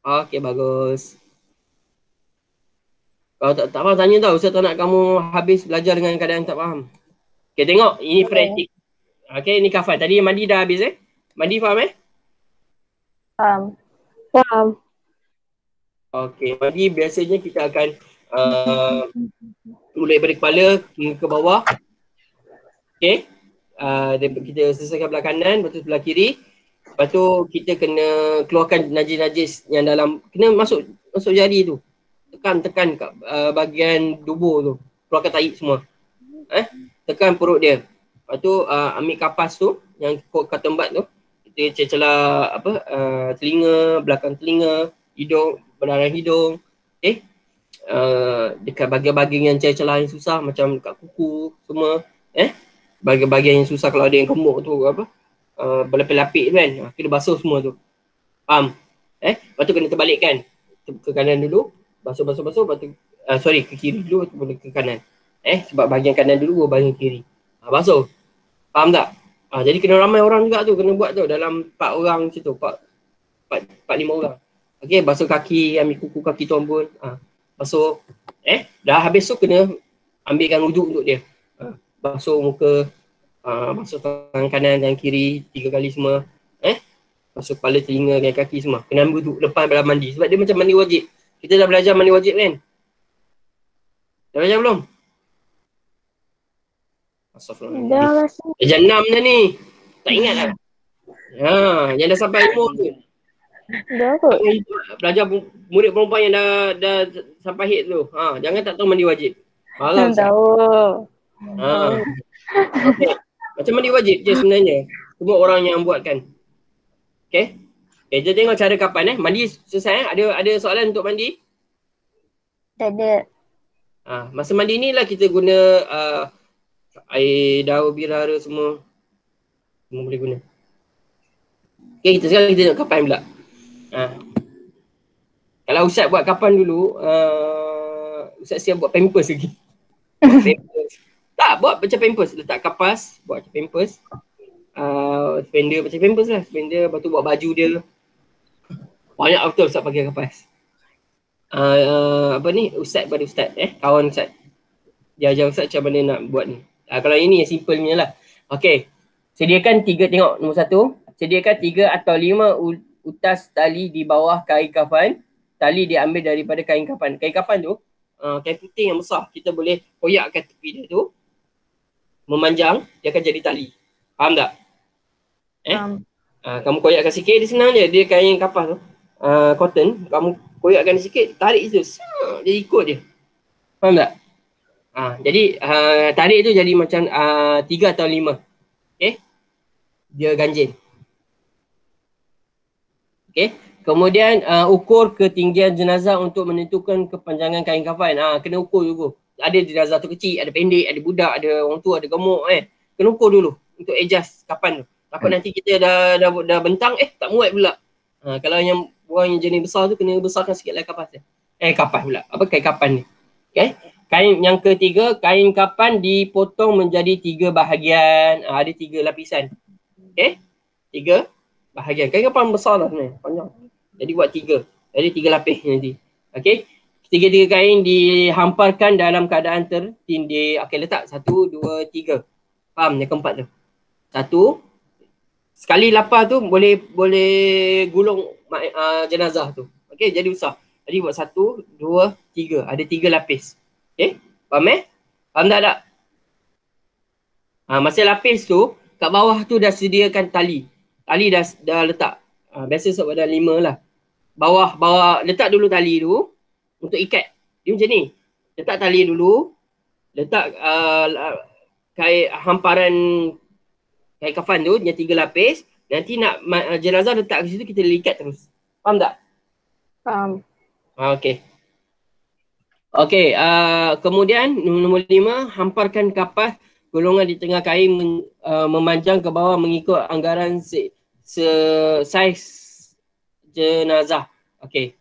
Okey, bagus. Kalau tak faham, tanya tau. Ustaz tak nak kamu habis belajar dengan keadaan tak faham. Okey, tengok. Ini praktik. Okey, ini kafan. Tadi mandi dah habis Mandi faham Faham. Faham. Okey, mandi biasanya kita akan mulai dari kepala ke bawah. Okey. Kita selesaikan belah kanan, lepas tu belah kiri. Lepas tu kita kena keluarkan najis-najis yang dalam, kena masuk jari tu. Tekan kat bahagian dubur tu. Keluarkan tahi semua. Tekan perut dia. Lepas tu ambil kapas tu, yang cotton bud tu. Kita celah telinga, belakang telinga, hidung, belakang hidung. Okay. Dekat bahagian-bahagian yang celah yang susah macam kat kuku semua. Bahagian-bahagian yang susah kalau ada yang gemuk tu berlapik-lapik tu kan. Kena basuh semua tu. Faham? Lepas tu kena terbalikkan. Ke kanan dulu. Basuh. Lepas tu, ke kiri dulu. Lepas tu ke kanan. Sebab bahagian kanan dulu bahagian kiri. Basuh. Faham tak? Jadi kena ramai orang juga tu. Kena buat tu dalam 4 orang macam tu. 4-5 orang. Okay, basuh kaki. Ambil kuku kaki tuan pun. Basuh. Dah habis tu kena ambilkan wuduk untuk dia. Basuh muka. Basuh tangan kanan dan kiri 3 kali semua. Basuh kepala, telinga dan kaki semua. Kena ambil wuduk lepas mandi. Sebab dia macam mandi wajib. Kita dah belajar mandi wajib kan? Dah belajar belum? Dah rasa. Jam 6 dah ni. Tak ingat lah. Yang dah sampai ilmu tu. Dah kot. Belajar murid perempuan yang dah sampai hit tu. Jangan tak tahu mandi wajib. Malam tahu. Okay. Macam mandi wajib je sebenarnya. Semua orang yang buatkan. Okay. Kita tengok cara kapan Mandi selesai Ada soalan untuk mandi? Tak ada. Masa mandi ni lah kita guna air daun birara semua. Semua boleh guna. Okay, sekarang kita tengok kapan pula. Kalau Ustaz buat kapan dulu, Ustaz siap buat pampers lagi. Pampers. Tak, buat macam pampers. Letak kapas, buat macam pampers. Spender macam pampers lah. Spender, lepas tu buat baju dia. Banyak betul Ustaz pakai kapas. Ustaz pada Ustaz. Kawan Ustaz. Dia ajar Ustaz macam mana nak buat ni. Kalau ini yang simple punya lah. Okay. Sediakan 3, tengok nombor 1. Sediakan 3 atau 5 utas tali di bawah kain kafan. Tali diambil daripada kain kafan. Kain kafan tu, kain putih yang besar. Kita boleh koyakkan tepi dia tu. Memanjang, dia akan jadi tali. Faham tak? Kamu koyakkan sikit, dia senang je. Dia kain kapas tu. Cotton, kamu koyakkan sikit, tarik je. Dia ikut je. Faham tak? Jadi tarik tu jadi macam 3 atau 5. Okay? Dia ganjil. Okay? Kemudian ukur ketinggian jenazah untuk menentukan kepanjangan kain kafan. Kena ukur dulu. Ada jenazah tu kecil, ada pendek, ada budak, ada orang tua, ada gemuk. Kena ukur dulu untuk adjust kapan tu. Takut nanti kita dah bentang, tak muat pula. Kalau yang orang yang jenis besar tu kena besarkan sikit lah kapas dia. Kapas pula. Kain kapan ni. Okay. Kain yang ketiga, kain kapan dipotong menjadi 3 bahagian. Ada 3 lapisan. Okay. 3 bahagian. Kain kapan besar lah sebenarnya. Panjang. Jadi buat 3. Jadi 3 lapis nanti. Okay. 3 kain dihamparkan dalam keadaan tertindih. Okay, letak 1, 2, 3. Faham yang keempat tu. 1. Sekali lapar tu boleh gulung jenazah tu. Okay, jadi besar. Jadi buat 1, 2, 3. Ada 3 lapis. Okay, faham Faham tak? Masa lapis tu, kat bawah tu dah sediakan tali. Tali dah letak. Biasa sebab ada 5 lah. Bawah, letak dulu tali tu untuk ikat. Dia macam ni. Letak tali dulu. Letak kain hamparan kain kafan tu, yang 3 lapis. Nanti nak jenazah letak ke situ, kita likat terus. Faham tak? Faham. Okey. Okey, kemudian nombor 5, hamparkan kapas golongan di tengah kain memanjang ke bawah mengikut anggaran saiz jenazah. Okey.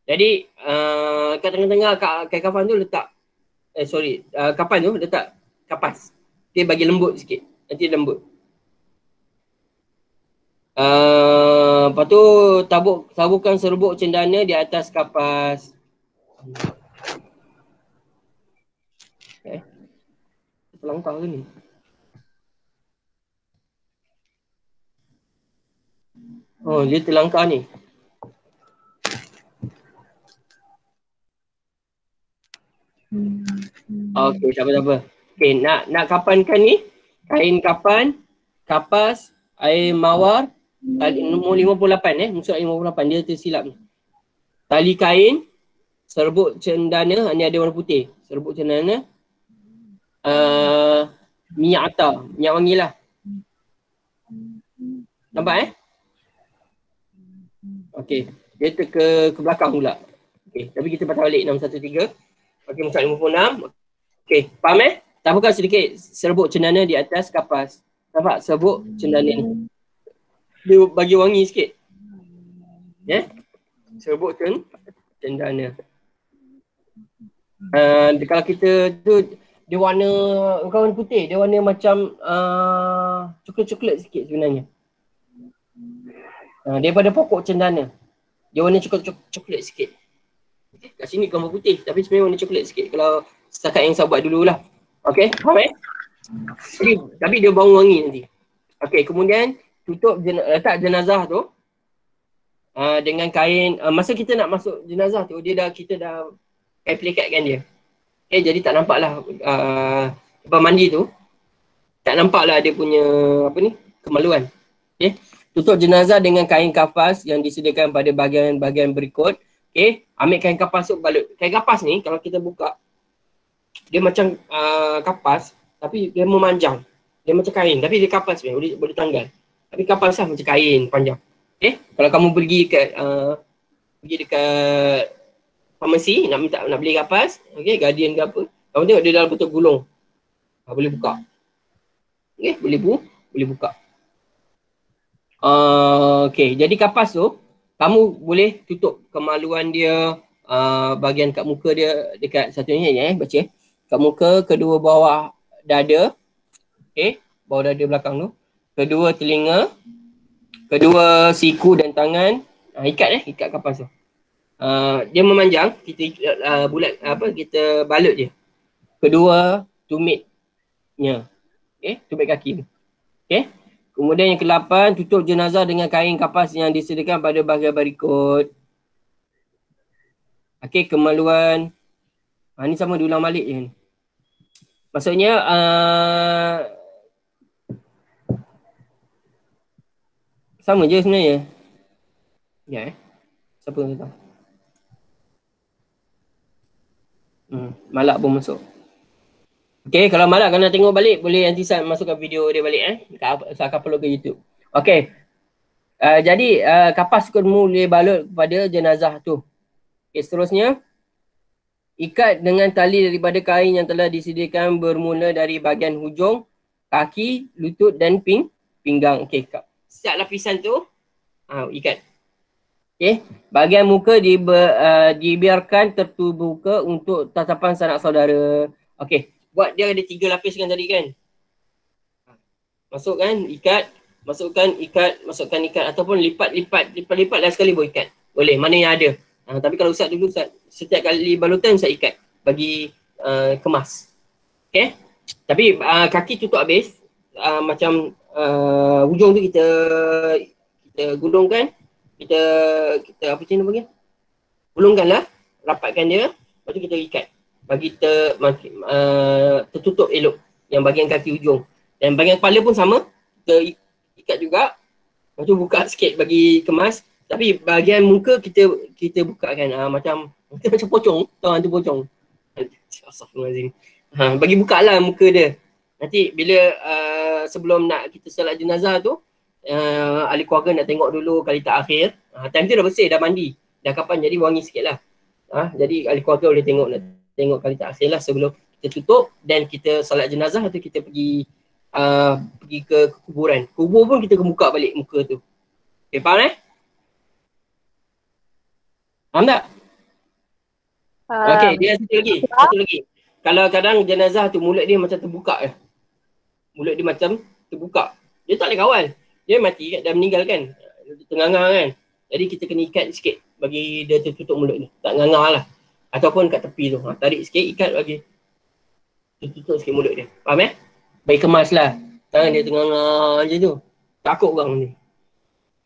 Jadi kat tengah-tengah kain kafan tu letak kapan tu letak kapas. Dia bagi lembut sikit. Nanti lembut. Lepas tu taburkan serbuk cendana di atas kapas. Terlangkah ke ni? Oh, dia terlangkah ni. Okey, tak apa-apa. Okey, nak kapankan ni, kain kapan, kapas, air mawar, nombor 58 musuh 58 dia tersilap ni. Tali kain, serbuk cendana, ni ada warna putih. Serbuk cendana, minyak atar, minyak wangi lah. Nampak Okey, dia ke belakang pula. Okey, tapi kita patah balik 613. Okey, musuh 56. Okey, faham Taburkan sedikit serbuk cendana di atas kapas. Nampak serbuk cendana ni? Dia bagi wangi sikit. Serbuk cendana. Kalau kita tu dia warna bukan warna putih, dia warna macam coklat-coklat sikit sebenarnya. Daripada pokok cendana. Dia warna coklat sikit. Kat sini gambar putih tapi sebenarnya warna coklat sikit kalau setakat yang saya buat dululah. Okey, faham tapi dia bau wangi nanti. Okey, kemudian letak jenazah tu dengan kain. Masa kita nak masuk jenazah tu, kita dah pelekatkan dia. Okey, jadi tak nampak lah lepas mandi tu, tak nampak lah dia punya kemaluan. Okey, tutup jenazah dengan kain kapas yang disediakan pada bahagian-bahagian berikut. Okey, ambil kain kapas tu balut. Kain kapas ni kalau kita buka, dia macam kapas tapi dia memanjang. Dia macam kain tapi dia kapas sebenarnya, boleh tanggal. Tapi kapas lah macam kain panjang. Okey, kalau kamu pergi dekat farmasi nak beli kapas, okey, Guardian ke apa, kamu tengok dia dalam bentuk gulung. Boleh buka. Okey, boleh buka. Okey, jadi kapas tu kamu boleh tutup kemaluan dia, bahagian kat muka dia, dekat satunya baca. Kat muka, kedua bawah dada. Okey, bawah dada belakang tu. Kedua telinga, kedua siku dan tangan. Ikat kapas tu. Dia memanjang, kita kita balut je. Kedua tumitnya. Okey, tumit kaki tu. Okey. Kemudian yang ke-8, tutup jenazah dengan kain kapas yang disediakan pada bahagian berikut. Okey, kemaluan. Ni sama diulang balik je ni. Maksudnya sama je sebenarnya. Siapa yang tahu? Malak pun masuk. Okey, kalau Malak kena tengok balik, boleh nanti saya masukkan video dia balik saya akan upload ke YouTube. Okey. Jadi kapas boleh balut kepada jenazah tu. Okey, seterusnya ikat dengan tali daripada kain yang telah disediakan bermula dari bahagian hujung, kaki, lutut dan pinggang. Okey, setiap lapisan tu ikat. Okey, bahagian muka dibiarkan terbuka untuk tatapan sanak saudara. Okey, buat dia ada 3 lapis kan tadi kan. Masukkan, ikat, masukkan ikat ataupun lipat dah sekali boleh ikat. Boleh, mana yang ada. Tapi kalau Ustaz dulu, setiap kali balutan Ustaz ikat bagi kemas. Okey. Tapi kaki tutup habis, macam hujung tu kita gulungkan, kita apa macam mana panggil? Gulungkanlah, rapatkan dia, lepas tu kita ikat. Bagi tertutup elok yang bahagian kaki hujung. Dan bahagian kepala pun sama, kita ikat juga. Lepas tu buka sikit bagi kemas. Tapi bahagian muka kita buka kan, macam pocong. Tahu hantu pocong? Astagfirullahaladzim. Bagi buka lah muka dia. Nanti bila sebelum nak kita solat jenazah tu, ahli keluarga nak tengok dulu kali terakhir. Time tu dah bersih, dah mandi. Dah kapan jadi wangi sikit lah. Jadi ahli keluarga boleh tengok kali terakhir lah sebelum kita tutup dan kita salat jenazah tu kita pergi ke kuburan. Kubur pun kita buka balik muka tu. Okay, faham Faham tak? Okay, dia satu lagi. Kalau kadang jenazah tu mulut dia macam terbuka je. Mulut dia macam terbuka. Dia tak boleh kawal. Dia mati kan, dah meninggal kan. Tengah-tengah kan. Jadi kita kena ikat sikit bagi dia tertutup mulut ni. Tak ngangah lah. Ataupun kat tepi tu. Tarik sikit, ikat bagi tertutup sikit mulut dia. Faham Bagi kemas lah. Tangan dia tengah-tengah je tu. Takut orang ni.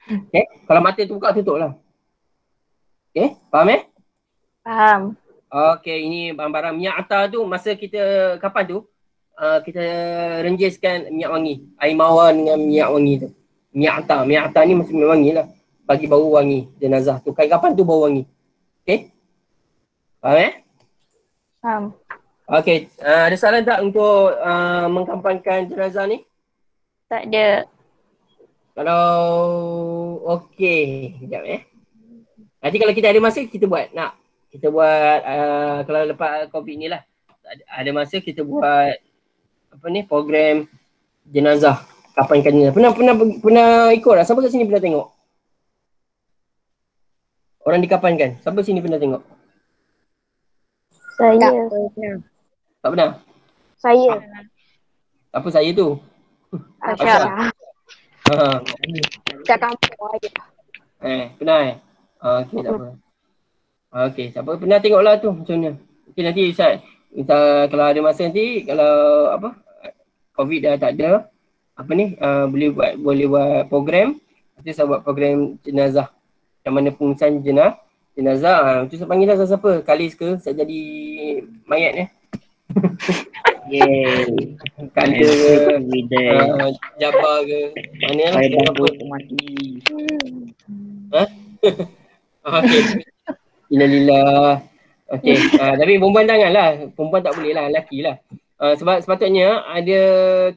Okay. Kalau mata terbuka, tutup lah. Okay. Faham Faham. Okay, ini barang-barang minyak atar tu masa kita kapan tu? Kita renjiskan minyak wangi. Air mawar dengan minyak wangi tu. Minyak atar ni mesti minyak wangi lah. Bagi bau wangi jenazah tu. Kapan tu bau wangi. Okay? Faham Faham. Okay. Ada saran tak untuk mengkampankan jenazah ni? Tak ada. Kalau okay. Sekejap Nanti kalau kita ada masa kita buat. Kita buat kalau lepas COVID ni lah. Ada masa kita buat program jenazah, kapankan jenazah. Pernah ikut tak? Siapa kat sini pernah tengok? Orang dikapankan. Siapa sini pernah tengok? Saya. Tak pernah? Saya. Apa saya tu? Asya. Tak kampung aja. Pernah okey, tak apa. Okey, siapa pernah tengoklah tu macam mana. Okey, nanti Ustaz kalau ada masa nanti, kalau COVID dah tak ada, boleh buat program. Nanti saya buat program jenazah. Yang mana pengurusan jenazah. Tu saya panggil lah siapa. Kalis ke, saya jadi mayat Yeay. Kanda ke, Jabar ke, mana lah. Saya dah buat mati. Okey. Innalillah. Okey. Tapi perempuan janganlah. Perempuan tak boleh lah. Lelaki lah. Sebab sepatutnya ada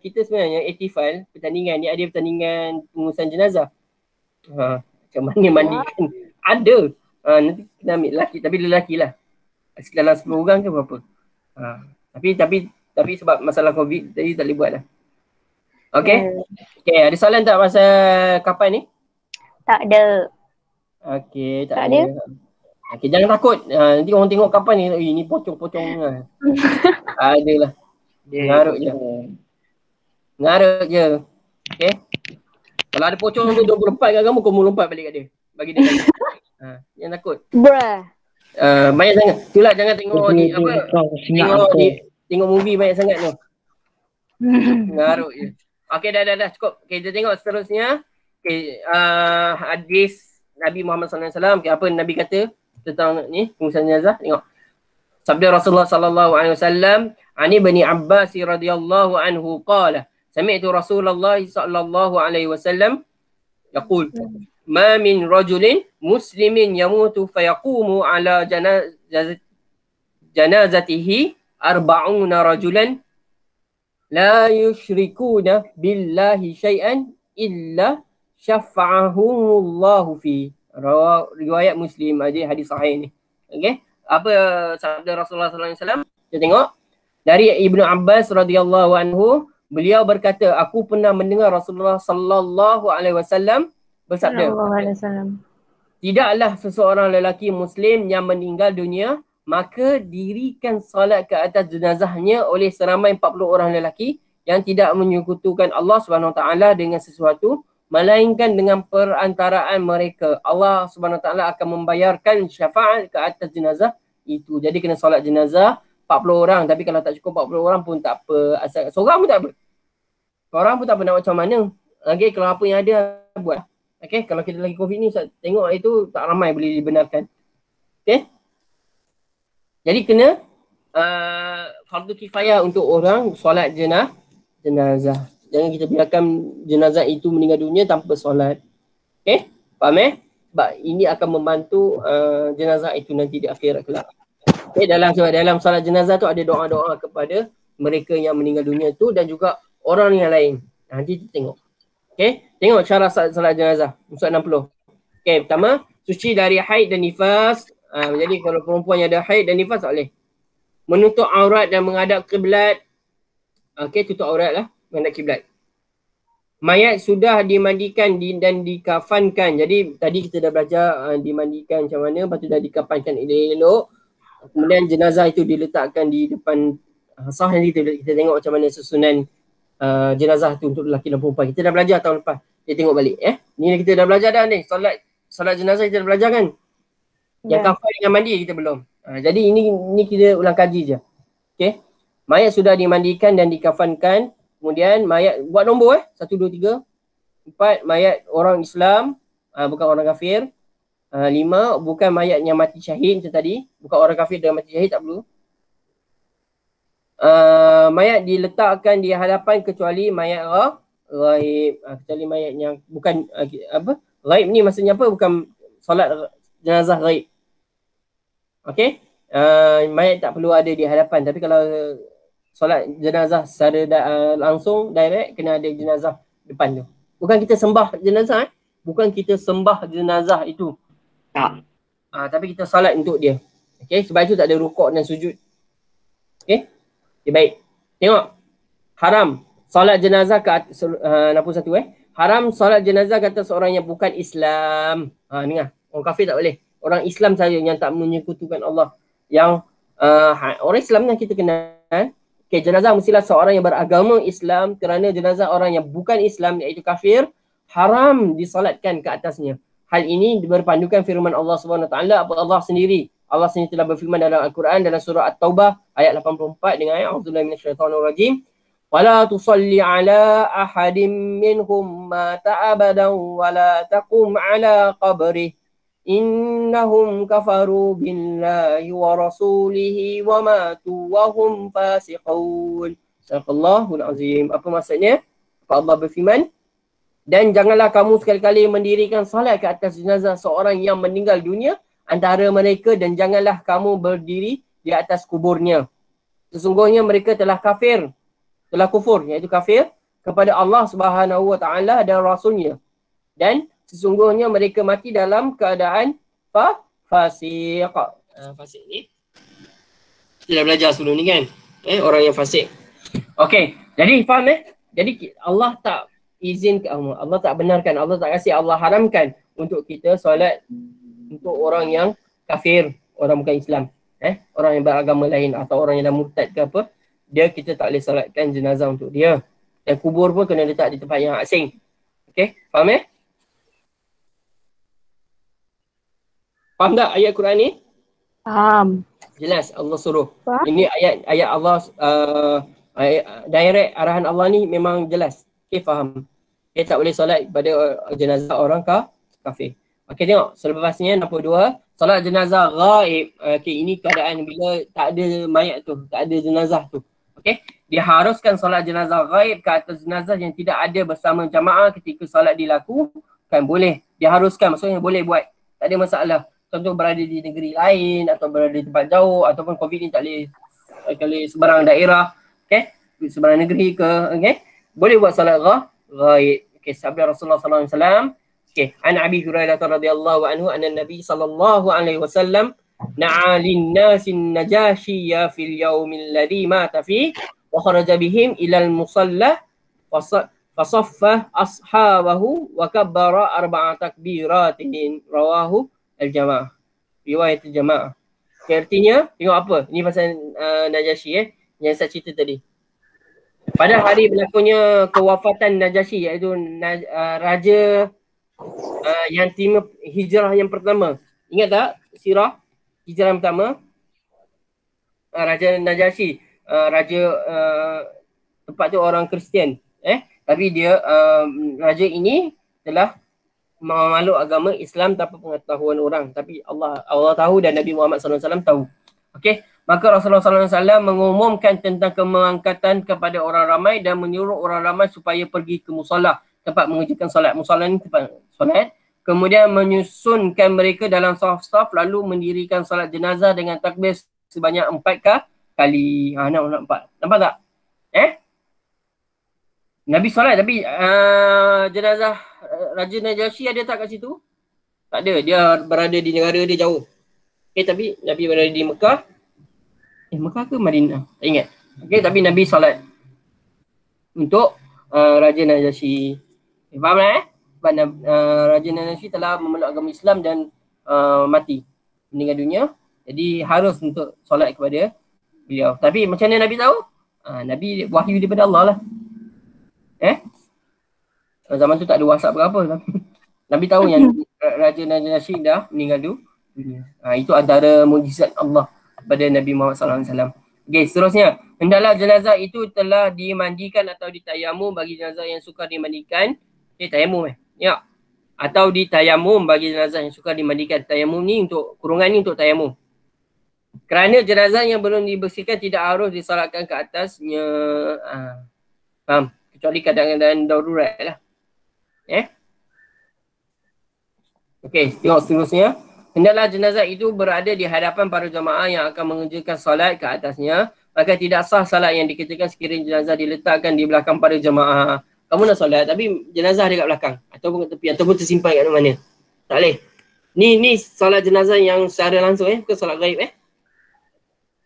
kita sebenarnya aktifal pertandingan ni, ada pertandingan pengurusan jenazah. Macam mana mandikan? Ada. Nanti kita ambil lelaki, tapi lelaki lah. Dalam 10 orang ke berapa? Tapi sebab masalah COVID tadi tak boleh buat lah. Okey. Okey, ada soalan tak pasal kapan ni? Tak ada. Okey, tak ada. Okey, jangan takut. Nanti orang tengok kapan ni, ini pocong-pocong lah. Adalah. Ngarut je. Okey. Kalau ada pocong tu 24 kat kamu, kau lompat balik kat dia. Bagi dia tanya. Jangan takut. Banyak sangat. Itulah jangan tengok ni tengok movie banyak sangat tu. Ngarut je. Okey, dah cukup. Okey, kita tengok seterusnya. Okey, hadis Nabi Muhammad SAW. Okay, apa Nabi kata tentang ni pengurusan jenazah? Tengok. Sabda Rasulullah sallallahu alaihi wasallam, "Ani bani Abbas radhiyallahu anhu qala, sami'tu Rasulullah sallallahu alaihi wasallam yaqul, ma min rajulin muslimin yamutu fayaqumu ala janazatihi arba'una rajulan la yushrikuna billahi syai'an illa syafa'ahumullahu fi." Riwayat Muslim, ada hadis sahih ni. Okey, apa sabda Rasulullah sallallahu alaihi wasallam? Kita tengok dari Ibnu Abbas radhiyallahu anhu, beliau berkata, aku pernah mendengar Rasulullah sallallahu alaihi wasallam bersabda, tidaklah seseorang lelaki muslim yang meninggal dunia maka dirikan solat ke atas jenazahnya oleh seramai 40 orang lelaki yang tidak menyekutukan Allah Subhanahu taala dengan sesuatu, melainkan dengan perantaraan mereka Allah Subhanahu taala akan membayarkan syafaat ke atas jenazah itu. Jadi kena solat jenazah 40 orang, tapi kalau tak cukup 40 orang pun tak apa, asal seorang pun tak apa. Seorang pun tak apa, nak macam mana. Okey, kalau apa yang ada buat. Okey, kalau kita lagi COVID ni tengok itu tak ramai boleh dibenarkan. Okey. Jadi kena fardu kifayah untuk orang solat jenazah. Jangan kita biarkan jenazah itu meninggal dunia tanpa solat. Okey? Faham Sebab ini akan membantu jenazah itu nanti di akhirat kelak. Okey, dalam solat jenazah tu ada doa-doa kepada mereka yang meninggal dunia tu dan juga orang yang lain. Nanti kita tengok. Okey, tengok cara salat jenazah. Muka 60. Okey, pertama, suci dari haid dan nifas. Jadi kalau perempuan yang ada haid dan nifas tak boleh. Menutup aurat dan menghadap kiblat. Okey, tutup aurat lah, menghadap kiblat. Mayat sudah dimandikan dan dikafankan. Jadi tadi kita dah belajar dimandikan macam mana, lepas tu dah dikafankan elok-elok. Kemudian jenazah itu diletakkan di depan sah, nanti kita tengok macam mana susunan jenazah tu untuk lelaki dan perempuan. Kita dah belajar tahun lepas. Kita tengok balik. Ni kita dah belajar dah ni. Solat jenazah kita dah belajar kan? Yang kafan dengan mandi kita belum. Jadi ini kita ulang kaji je. Okay. Mayat sudah dimandikan dan dikafankan. Kemudian mayat, buat nombor 1, 2, 3. 4, mayat orang Islam, bukan orang kafir. 5, bukan mayat yang mati syahid macam tadi. Bukan orang kafir dan mati syahid, tak perlu. Mayat diletakkan di hadapan kecuali mayat ghaib. Kecuali mayat yang bukan ghaib ni maksudnya apa? Bukan solat jenazah ghaib. Okey. Mayat tak perlu ada di hadapan, tapi kalau solat jenazah secara langsung direct, kena ada jenazah depan tu. Bukan kita sembah jenazah, bukan kita sembah jenazah itu. Tak. Tapi kita solat untuk dia. Okey, sebab itu tak ada rukuk dan sujud. Okey. Okay, baik. Tengok. Haram solat jenazah ke atas 61 Haram solat jenazah ke atas orang yang bukan Islam. Dengar. Orang kafir tak boleh. Orang Islam saja yang tak menyekutukan Allah. Yang orang Islam yang kita kenal. Okay, jenazah mestilah seorang yang beragama Islam, kerana jenazah orang yang bukan Islam iaitu kafir haram disolatkan ke atasnya. Hal ini berpandukan firman Allah SWT. Allah sendiri telah berfirman dalam Al-Quran dalam surah At-Taubah ayat 84 dengan ayat A'udzubillahi minasyaitonirrajim. Wala tusalli ala ahadin minhum mata abadan wala taqum ala qabrih. Innahum kafaru billahi wa rasulihi wa matu wa hum fasiqun. Sadaqallahul azim. Apa maksudnya? Apa Allah berfirman? Dan janganlah kamu sekali-kali mendirikan salat ke atas jenazah seorang yang meninggal dunia antara mereka, dan janganlah kamu berdiri di atas kuburnya. Sesungguhnya mereka telah kufur, iaitu kafir kepada Allah Subhanahu wa taala dan rasulnya. Dan sesungguhnya mereka mati dalam keadaan fasik. Fasik ni kita dah belajar sebelum ni kan? Orang yang fasik. Okey, jadi faham Jadi Allah tak izinkan, Allah tak benarkan, Allah tak kasih, Allah haramkan untuk kita solat untuk orang yang kafir, orang bukan Islam. Orang yang beragama lain atau orang yang dah murtad ke apa, kita tak boleh solatkan jenazah untuk dia. Dan kubur pun kena letak di tempat yang asing. Okey, faham Faham tak ayat Quran ni? Faham. Jelas Allah suruh. Ini ayat Allah, direct arahan Allah ni memang jelas. Okey, faham. Okey, tak boleh solat pada jenazah orang kafir. Okey, tengok selepasnya 62, solat jenazah ghaib. Okey, ini keadaan bila tak ada mayat tu, tak ada jenazah tu. Okey, diharuskan solat jenazah ghaib ke atas jenazah yang tidak ada bersama jamaah ketika solat dilakukan. Boleh, diharuskan, maksudnya boleh buat. Tak ada masalah. Contoh berada di negeri lain atau berada di tempat jauh, ataupun COVID ni tak boleh sebarang daerah, okey, sebarang negeri ke, okey, boleh buat solat ghaib. Okey, sabda Rasulullah sallallahu alaihi wasallam. Okey, an Abi Hurairah radhiyallahu anhu anna Nabi sallallahu alaihi wasallam na'a lin-nasin najashiyya fil yaumil ladzi mata fi wa kharaja bihim ila al-musalla fasaffa ashabahu wa kabbara arba'a takbiratin rawahu al-jamaah. Riwayat al-jamaah. Okay, artinya, tengok apa? Ini pasal Najasyi yang saya cerita tadi. Pada hari berlakunya kewafatan Najasyi, iaitu raja yang terima hijrah yang pertama. Ingat tak sirah hijrah yang pertama? Raja Najasyi, raja tempat tu orang Kristian. Tapi dia raja ini telah memeluk agama Islam tanpa pengetahuan orang, tapi Allah tahu dan Nabi Muhammad SAW tahu. Okey, maka Rasulullah SAW mengumumkan tentang kemangkatan kepada orang ramai dan menyuruh orang ramai supaya pergi ke musalla, tempat mengerjakan solat. Musalla ni tempat solat. Kemudian menyusunkan mereka dalam saf-saf, lalu mendirikan solat jenazah dengan takbir sebanyak 4 kali. Nampak tak? Nabi solat tapi jenazah Raja Najasyi ada tak kat situ? Tak ada. Dia berada di negara dia jauh. Tapi Nabi berada di Mekah. Mekah ke Madinah? Tak ingat. Tapi Nabi solat untuk Raja Najasyi. Faham tak Sebab Raja Najasyi telah memeluk agama Islam dan mati. Meninggal dunia. Jadi harus untuk solat kepada beliau. Tapi macam mana Nabi tahu? Nabi wahyu daripada Allah lah. Zaman tu tak ada WhatsApp berapa. Nabi tahu yang Raja Najasyi dah meninggal dunia. Itu antara mukjizat Allah kepada Nabi Muhammad SAW. Okey, seterusnya. Hendaklah jenazah itu telah dimandikan atau ditayamum bagi jenazah yang sukar dimandikan. Tayamum Ya. Atau ditayamum bagi jenazah yang sukar dimandikan. Tayamum ni untuk, kurungan ni untuk tayamum. Kerana jenazah yang belum dibersihkan tidak harus disolatkan ke atasnya. Faham? Kecuali kadang-kadang darurat lah. Okey, tengok seterusnya. Hendaklah jenazah itu berada di hadapan para jemaah yang akan mengerjakan solat ke atasnya. Maka tidak sah solat yang dikerjakan sekiranya jenazah diletakkan di belakang para jemaah. Kamu nak solat tapi jenazah ada kat belakang. Ataupun kat tepi. Ataupun tersimpan kat mana. Tak boleh. Ni solat jenazah yang secara langsung bukan solat gaib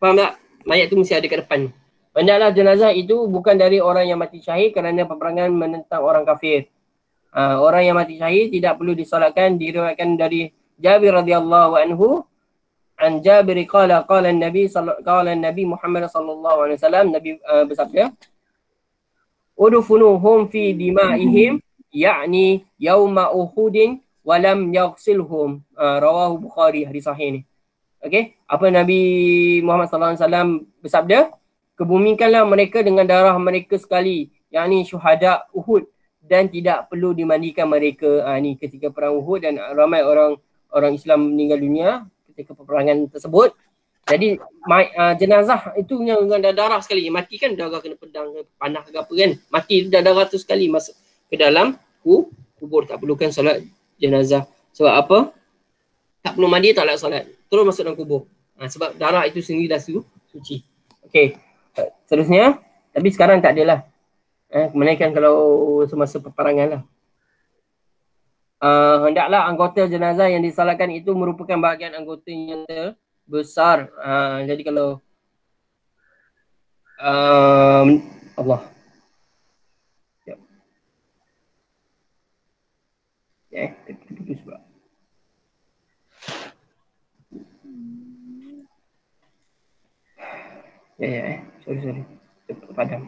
Faham tak? Mayat tu mesti ada kat depan. Hendaklah jenazah itu bukan dari orang yang mati syahid kerana peperangan menentang orang kafir. Orang yang mati syahid tidak perlu disolatkan. Diriwayatkan dari Jabir radhiyallahu anhu an Jabir qala Nabi Muhammad sallallahu alaihi wasallam, Nabi bersabda, udfunuhum fi dima'ihim yakni yauma uhudin wa lam yaghsilhum. Rawahu Bukhari, hadis sahih ni. Okey, apa Nabi Muhammad sallallahu alaihi wasallam bersabda, kebumikanlah mereka dengan darah mereka sekali, yakni syuhada Uhud, dan tidak perlu dimandikan mereka. Ni ketika perang Uhud dan ramai orang Islam meninggal dunia ketika peperangan tersebut. Jadi jenazah itu yang ada darah sekali. Mati kan darah kena pedang, panah ke apa kan. Mati dah darah tu sekali masuk ke dalam kubur. Tak perlukan solat jenazah. Sebab apa? Tak perlu mandi, tak nak solat. Terus masuk dalam kubur. Sebab darah itu sendiri dah suci. Okey. Seterusnya. Tapi sekarang tak adalah. Melainkan kalau semasa peperangan lah. Hendaklah anggota jenazah yang disolatkan itu merupakan bahagian anggota yang terbesar. Jadi kalau Allah. Sebab. Sorry. Padam.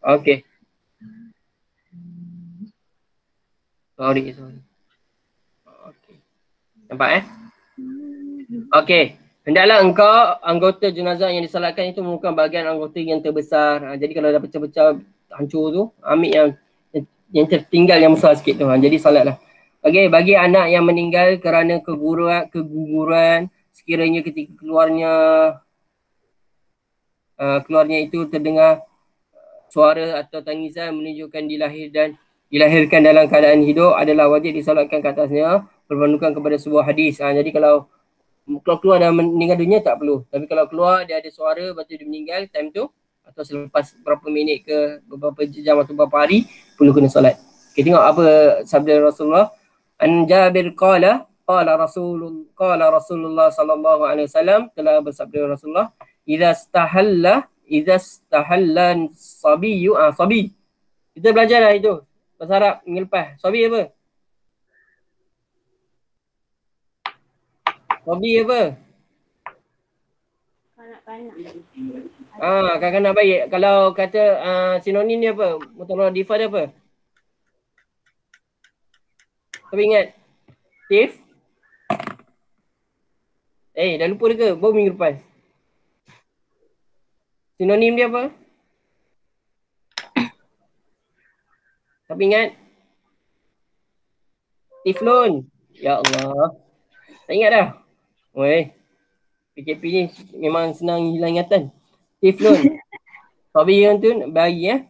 Okey. Sorry. Okey. Nampak Okey. Hendaklah engkau anggota jenazah yang disolatkan itu merupakan bahagian anggota yang terbesar. Jadi kalau dah pecah-pecah hancur tu, ambil yang tertinggal yang besar sikit tu. Jadi solatlah. Okey, bagi anak yang meninggal kerana keguguran sekiranya ketika keluarnya itu terdengar suara atau tangisan menunjukkan dilahirkan dalam keadaan hidup, adalah wajib disolatkan ke atasnya berpandukan kepada sebuah hadis. Jadi kalau keluar dan meninggal dunia tak perlu. Tapi kalau keluar dia ada suara lepas tu dia meninggal time tu atau selepas berapa minit ke beberapa jam atau beberapa hari perlu kena solat. Okay, tengok apa sabda Rasulullah. An Jabir qala Rasulullah sallallahu alaihi wasallam, telah bersabda Rasulullah, idza stahallan sabiyyu sabi. Kita belajar dah itu bahasa Arab minggu lepas. Sabi apa? Sabi apa? Kanak-kanak baik. Kalau kata sinonim dia apa? Mutaradifah dia apa? Tapi ingat. Tif? Dah lupa dia ke? Baru minggu lepas. Sinonim dia apa? Tapi ingat. Tiflun. Ya Allah. Tak ingat dah? Weh. PKP ni memang senang hilang ingatan. Tiflun. Sabiyun tu bayi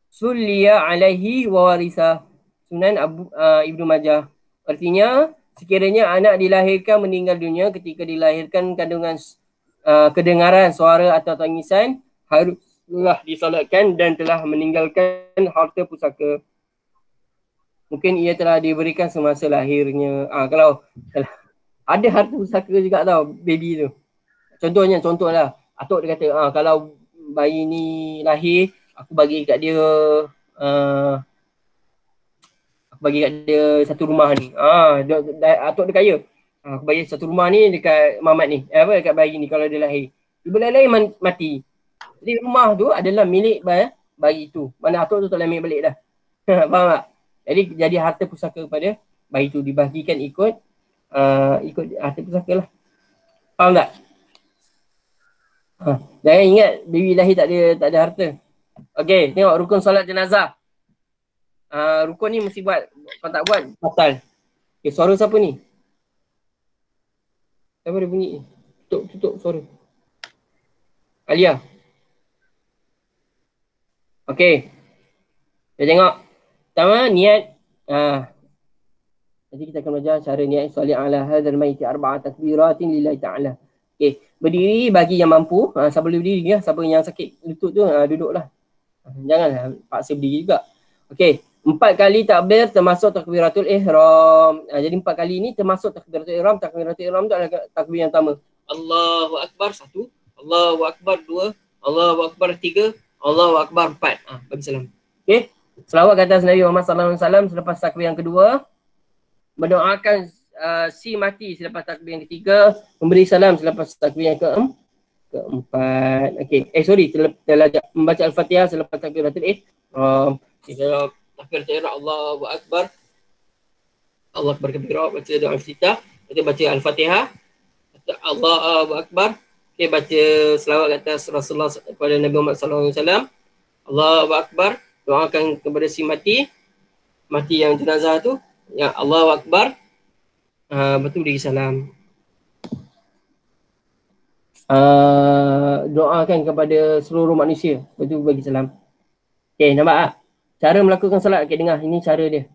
Sulliya alaihi wa warisa. Sunan Ibnu Majah. Artinya sekiranya anak dilahirkan meninggal dunia ketika dilahirkan kandungan kedengaran suara atau tangisan haruslah disolatkan dan telah meninggalkan harta pusaka. Mungkin ia telah diberikan semasa lahirnya. Kalau ada harta pusaka juga tau baby tu. Contohlah atuk dia kata kalau bayi ni lahir aku bagi kat dia satu rumah ni. Atuk dia kaya. Aku bagi satu rumah ni dekat Mamat ni. Dekat bayi ni kalau dia lahir. Tiba lain mati. Jadi rumah tu adalah milik bayi tu. Mana atuk tu tak boleh ambil balik dah. Faham tak? Jadi harta pusaka kepada bayi tu dibahagikan ikut harta pusaka lah. Faham tak? Jangan ingat baby lahir tak ada harta. Okey, tengok rukun solat jenazah. Rukun ni mesti buat. Kalau tak buat, batal. Okay, suara siapa ni? Siapa dia bunyi ni? Tutup suara. Alia. Okey. Kita tengok. Pertama, niat. Nanti kita akan belajar cara niat solih ala hadzal maiti arba'at takbiratin lillahi ta'ala. Okey, berdiri bagi yang mampu. Siapa boleh berdiri ya? Siapa yang sakit lutut tu duduklah. Janganlah paksa berdiri juga. Okey, 4 kali takbir termasuk takbiratul ihram. Jadi 4 kali ni termasuk takbiratul ihram. Takbiratul ihram tu adalah takbir yang pertama. Allahu Akbar 1, Allahu Akbar 2, Allahu Akbar 3, Allahu Akbar 4. Bagi salam. Okey. Selawat ke atas Nabi Muhammad sallallahu alaihi wasallam selepas takbir yang kedua. Mendoakan si mati selepas takbir yang ketiga. Memberi salam selepas takbir yang keempat. Okey. Telah membaca Al-Fatihah selepas takbiratul ihram. Takbiratul ihram Allahu Akbar. Allah Akbar kabira, baca doa iftitah. Kita baca Al-Fatihah. Allahu Akbar. Okey, baca selawat ke atas Rasulullah kepada Nabi Muhammad sallallahu alaihi wasallam. Allahu Akbar. Doakan kepada si mati yang jenazah tu. Ya Allahu Akbar. Betul beri salam. Doakan kepada seluruh manusia. Betul bagi salam. Okey, nampak tak? Cara melakukan salat. Okey, dengar. Ini cara dia.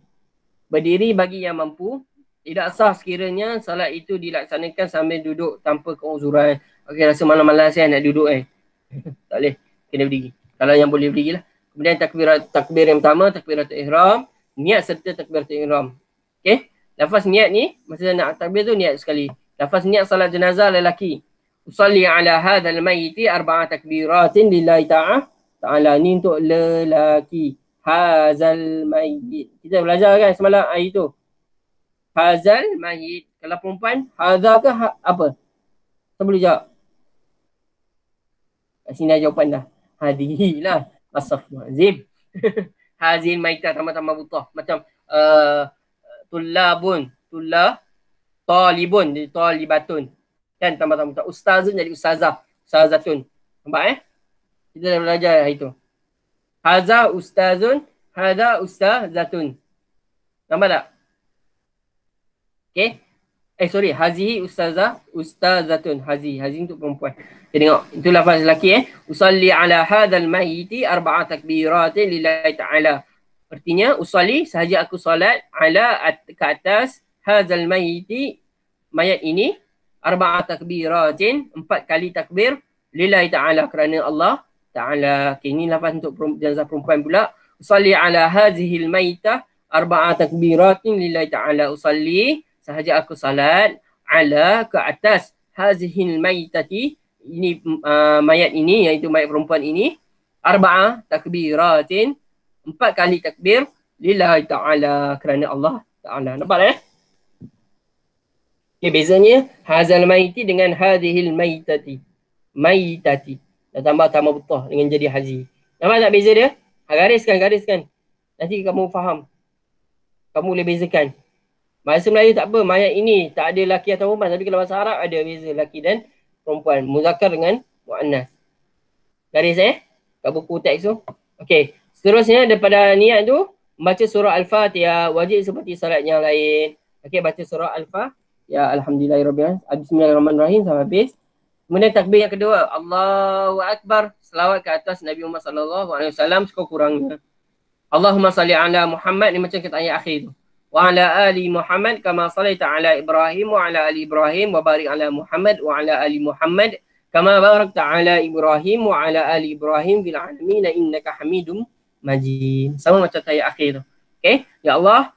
Berdiri bagi yang mampu. Tidak sah sekiranya salat itu dilaksanakan sambil duduk tanpa keuzuran. Okey, rasa malas-malas kan nak duduk tak boleh. Kena berdiri. Kalau yang boleh berdiri lah. Kemudian takbir yang pertama, takbiratul ihram. Niat serta takbiratul ihram. Okey. Lafaz niat ni, masa nak takbir tu niat sekali. Lafaz niat salat jenazah lelaki. Usalli ala hadzal mayyiti arba'a takbiratin lillahi ta'ala. Ni untuk lelaki. Hadzal mayyit. Kita belajar kan semalam ayat tu. Hadzal mayyit. Kalau perempuan, hadza ke apa? Kita boleh jawab. Kat sini ada jawapan dah. Hadihi lah. Asafwazim. Hazil maitah tambah-tambah butah. Macam tulabun. Talibun. Jadi talibatun. Kan tambah-tambah butah. Ustazun jadi ustazah. Ustazatun. Nampak Kita dah belajar itu. Haza ustazun. Haza ustazatun. Nampak tak? Okay. Hazihi ustazatun. Hazi untuk perempuan. Kita tengok. Itu lafaz lelaki Usalli ala hadzal mayyiti arba'a takbiratin lillahi ta'ala. Artinya usalli sahaja aku salat ala ke atas hadzal mayyiti mayat ini arba'a takbiratin 4 kali takbir lillahi ta'ala kerana Allah Ta'ala. Okay, ini lafaz untuk jenazah perempuan pula. Usalli ala hadzihil mayyitah arba'a takbiratin lillahi ta'ala. Usalli sahaja aku salat ala ke atas hazihil maitati ini mayat ini iaitu mayat perempuan ini arba'a takbiratin 4 kali takbir lillahi ta'ala kerana Allah Ta'ala. Nampak Okay, bezanya hazal maiti dengan hadhil maitati. Dah tambah butah dengan jadi hazi. Nampak tak beza dia? Gariskan. Nanti kamu faham. Kamu boleh bezakan. Bahasa Melayu tak apa, mayat ini tak ada lelaki atau perempuan. Tapi kalau bahasa Arab ada beza lelaki dan perempuan. Muzakkar dengan mu'annas. Garis kat buku teks tu. Okey. Seterusnya daripada niat tu, membaca surah Al-Fatihah. Wajib seperti salat yang lain. Okey, baca surah Al-Fatihah. Ya Alhamdulillahirrahmanirrahim. Bismillahirrahmanirrahim sampai habis. Kemudian takbir yang kedua, Allahu Akbar. Selawat ke atas Nabi Muhammad sallallahu alaihi wasallam sekurang-kurangnya. Allahumma salli ala Muhammad, ni macam kita ayat akhir tu. Wa ala ali Muhammad kama sallaita ala Ibrahim wa ala ali Ibrahim wa barik ala Muhammad wa ala ali Muhammad kama barakta ala Ibrahim wa ala ali Ibrahim fil alamin innaka Hamidum Majid. Sama macam ayat akhir tu. Okey, ya Allah,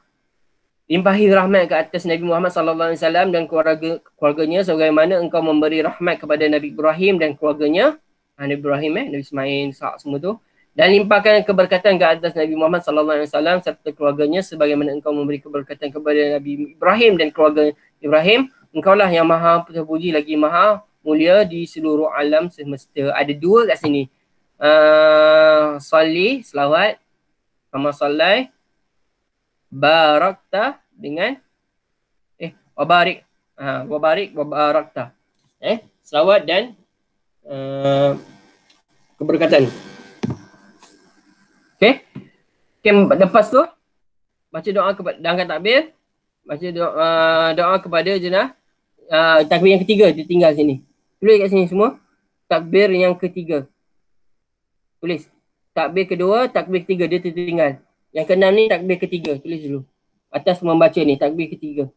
limpahi rahmat ke atas Nabi Muhammad sallallahu alaihi wasallam dan keluarganya sebagaimana engkau memberi rahmat kepada Nabi Ibrahim dan keluarganya. Nabi Ibrahim Nabi Ismail, Ishaq semua tu. Dan limpahkan keberkatan ke atas Nabi Muhammad sallallahu alaihi wasallam serta keluarganya sebagaimana engkau memberi keberkatan kepada Nabi Ibrahim dan keluarga Ibrahim. Engkaulah yang maha terpuji lagi maha mulia di seluruh alam semesta. Ada dua kat sini. Salli, selawat. Kama sallai. Barakta dengan wabarik. Wabarik, wabarakta. Selawat dan keberkatan. Okay. Lepas tu baca doa kepada dan angkat takbir, baca doa kepada jenazah. Takbir yang ketiga dia tinggal sini. Tulis kat sini semua. Takbir yang ketiga. Tulis. Takbir kedua, takbir ketiga dia tertinggal. Yang keenam ni takbir ketiga. Tulis dulu. Atas membaca ni takbir ketiga.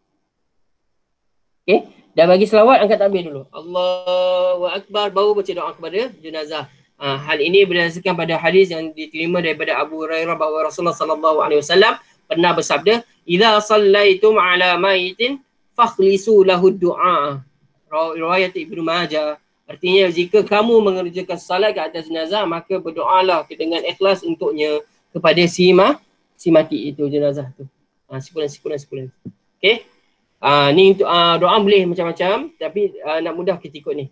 Okay. Dah bagi selawat, angkat takbir dulu. Allahu Akbar, baru baca doa kepada jenazah. Hal ini berdasarkan pada hadis yang diterima daripada Abu Hurairah bahawa Rasulullah sallallahu alaihi wasallam pernah bersabda, "Idza sallaitum ala maitin fakhlisu lahu du'a." Riwayat Ibnu Majah. Artinya jika kamu mengerjakan salat ke atas jenazah, maka berdoalah dengan ikhlas untuknya kepada si mati itu, jenazah tu. Sepulang. Okey. Ni untuk doa boleh macam-macam, tapi nak mudah kita ikut ni.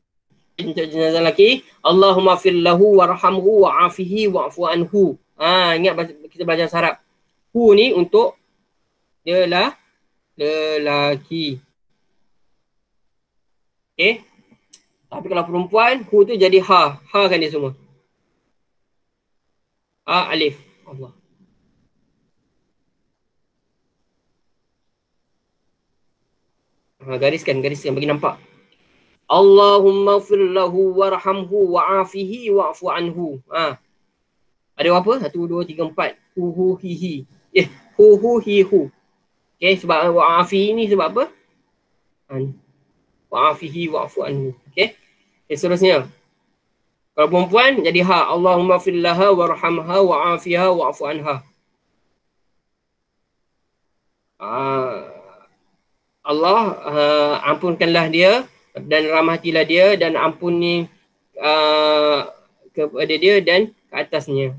Untuk jenazah lelaki, Allahumma firlahu warhamhu wa'afihi wa'fu anhu. Ingat kita belajar Arab. Hu ni untuk dia lah lelaki. Okay. Tapi kalau perempuan, hu tu jadi ha. Ha kan dia semua. Alif. Allah. Gariskan bagi nampak. Allahumma firlahu warhamhu wa'afihi wa'fu anhu. Ada apa? 1, 2, 3, 4. Hu hi hi. Hu hi hu. Okay, sebab wa'afihi ni sebab apa? Wa'afihi wa'fu anhu. Okay, seterusnya. Kalau perempuan jadi ha. Allahumma firlaha warhamha wa'afiha wa'fu anha. Allah ampunkanlah dia dan rahmatilah dia dan ampuni kepada dia dan ke atasnya.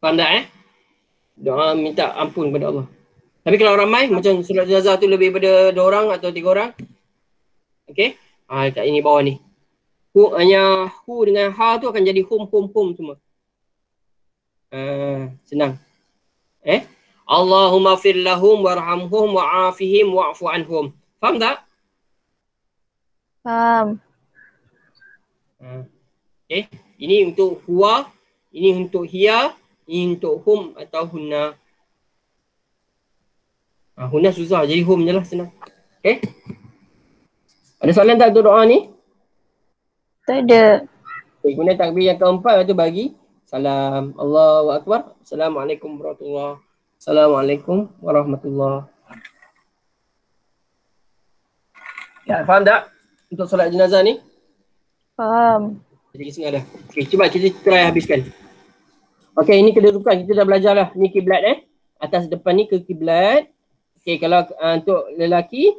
Faham tak Doa minta ampun kepada Allah. Tapi kalau ramai macam solat jenazah tu lebih daripada 2 orang atau 3 orang. Okey. Kat ini bawah ni. Hanya hu dengan ha tu akan jadi hum semua. Senang. Allahumma fir lahum warhamhum wa'afihim wa'fu anhum. Faham tak? Faham. Okay. Ini untuk huwa, ini untuk hiya, ini untuk hum atau hunna. Hunna susah, jadi hum je lah, senang. Okay. Ada soalan tak untuk doa ni? Tak ada. Okay, kemudian takbir yang keempat itu bagi salam. Allahu Akbar. Assalamualaikum warahmatullahi wabarakatuh. Assalamualaikum warahmatullahi. Ya, faham tak? Untuk solat jenazah ni? Faham. Jadi setengah dah. Okay, cuba kita try habiskan. Okay, ini kedudukan. Kita dah belajar lah. Ni kiblat Atas depan ni ke kiblat. Okay, kalau untuk lelaki.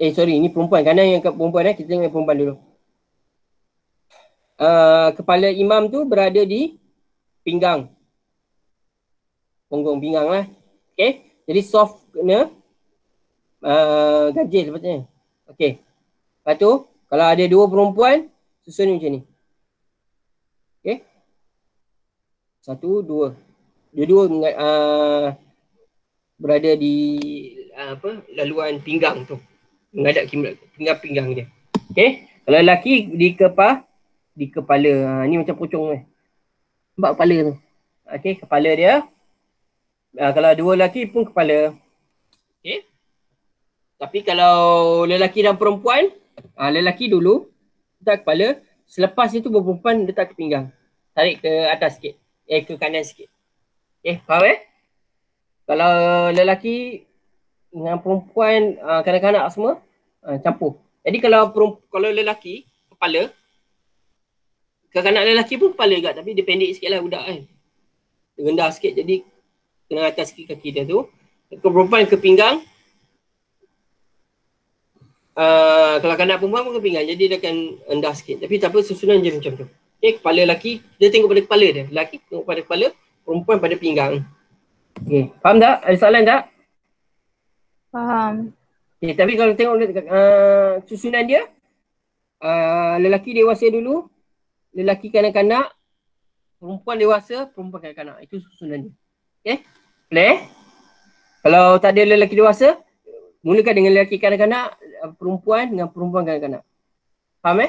Sorry, ni perempuan. Kanan yang perempuan kita tengok perempuan dulu. Kepala imam tu berada di pinggang. Punggung pinggang lah. Okay, jadi soft kena ganjil sepatutnya. Okay. Lepas tu, kalau ada 2 perempuan, susun macam ni. Okay. 1, 2. Dua-dua berada di laluan pinggang tu. Menghadap pinggang dia. Okay. Kalau lelaki di kepala. Ni macam pocong ni. Nampak kepala tu. Okay. Kepala dia. Kalau 2 lelaki pun kepala. Okay. Tapi kalau lelaki dan perempuan, lelaki dulu letak kepala, selepas itu perempuan letak ke pinggang. Tarik ke atas sikit. Ke kanan sikit. Faham Kalau lelaki dengan perempuan, kanak-kanak semua campur. Jadi kalau lelaki kepala, kanak-kanak lelaki pun kepala juga, tapi dia pendek sikit lah budak kan. Dia rendah sikit, jadi kena atas sikit kaki dia tu. Kalau perempuan ke pinggang, kalau kanak perempuan pun ke pinggang, jadi dia akan rendah sikit. Tapi tak apa, susunan je macam tu. Kepala lelaki, dia tengok pada kepala dia. Lelaki tengok pada kepala, perempuan pada pinggang. Faham tak? Ada soalan tak? Faham. Tapi kalau tengok susunan dia, lelaki dewasa dulu, lelaki kanak-kanak, perempuan dewasa, perempuan kanak-kanak. Itu susunan dia. Boleh? Kalau tak ada lelaki dewasa, mulakan dengan lelaki kanak-kanak, perempuan dengan perempuan kanak-kanak. Faham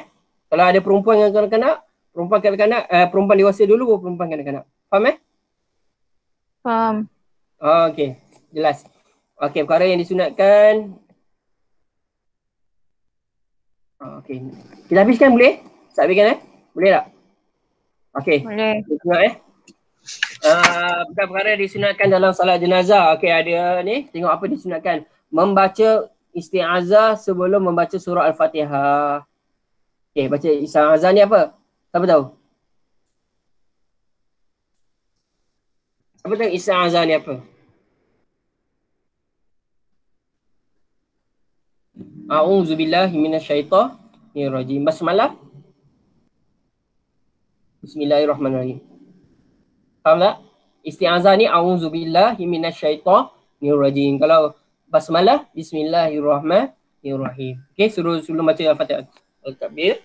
Kalau ada perempuan dengan kanak-kanak, perempuan kanak-kanak, perempuan dewasa dulu, baru perempuan kanak-kanak. Faham Faham. Okey, jelas. Okey, perkara yang disunatkan. Okey. Kita habiskan boleh? Saya habiskan Boleh tak? Okey. Boleh. Tengok perkara disunatkan dalam salat jenazah. Okey, ada ni, tengok apa disunatkan. Membaca isti'azah sebelum membaca surah Al-Fatihah. Okey, baca isti'azah ni apa? Siapa tahu? Apa tahu isti'azah ni apa? A'udzubillahi minasyaitonirrajim. Basmalah. Bismillahirrahmanirrahim. Faham tak? Isti'azah ni a'udzubillahi minasyaitonirrajim. Kalau basmalah, bismillahirrahmanirrahim. Okey, suruh sebelum baca Al-Fatihah. Al-Takbir.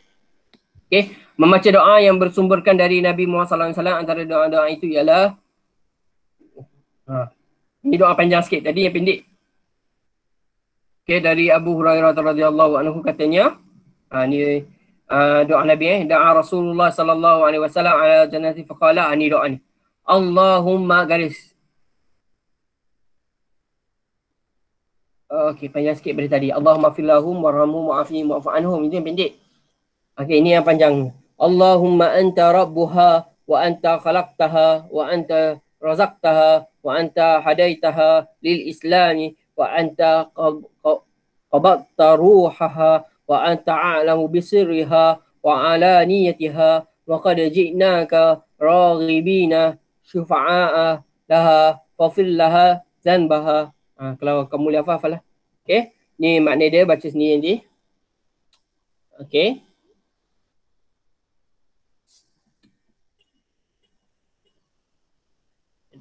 Okey, membaca doa yang bersumberkan dari Nabi Muhammad SAW. Antara doa-doa itu ialah ini doa panjang sikit. Tadi yang pendek. Okey, dari Abu Hurairah radhiyallahu anhu katanya, ni doa Nabi doa Rasulullah sallallahu alaihi wasallam ala jannati faqala, ni doa ni. Allahumma garis. Okey, panjang sikit dari tadi. Allahumma fillahum warhamhum wa'afihim wa'fu anhum. Itu yang pendek. Okey, ini yang panjang. Allahumma anta rabbuha wa anta khalaqtaha wa anta razaqtaha wa anta hadaitaha lil islami wa anta qabadta ruhaha wa anta a'lamu bisirriha wa alaniyatiha wa qad ji'naka raghibina syufa'a laha fafil laha zanbaha. Kalau kamu boleh hafal lah. Okey, ni makna dia, baca sendiri nanti. Okey.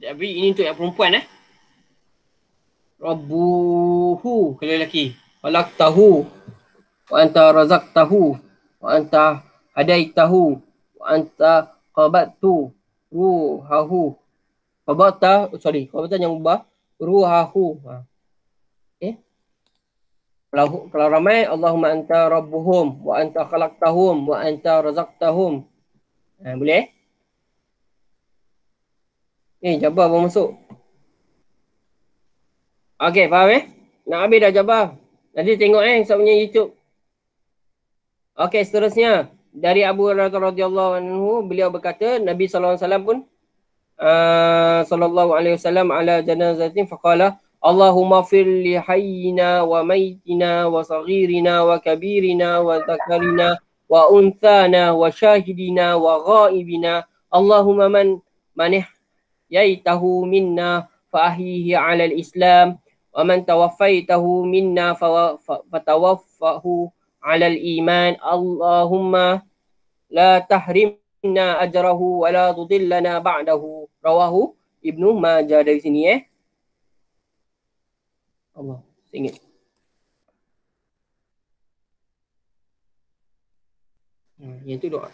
Tapi ini untuk yang perempuan Rabbuhu kalau lelaki. Khalaqtahu wa anta razaqtahu wa anta hadaitahu wa anta qabadtu ruhahu. Qabata yang ubah ruhahu. Okey. Kalau ramai, Allahumma anta rabbuhum wa anta khalaqtahum wa anta razaqtahum. Boleh? Jabar baru masuk. Okey, faham Nak habis dah Jabar. Nanti tengok saya punya YouTube. Okey, seterusnya. Dari Abu Hurairah radhiyallahu anhu, beliau berkata, Nabi sallallahu alaihi wasallam pun sallallahu alaihi wasallam ala janazatin faqala, Allahumma fir li hayyina wa maytina wa saghirina wa kabirina wa dhakarina wa unthana wa syahidina wa ghaibina. Allahumma man yaitahu minna fa ahyihi ala al-islam wa man tawaffaitahu minna fatawaffahu ala al-iman. Allahumma la tahrimna ajrahu wa la tudillana ba'dahu. Rawahu Ibnu Majah. Dari sini Allah, saya ingat. Yang tu doa.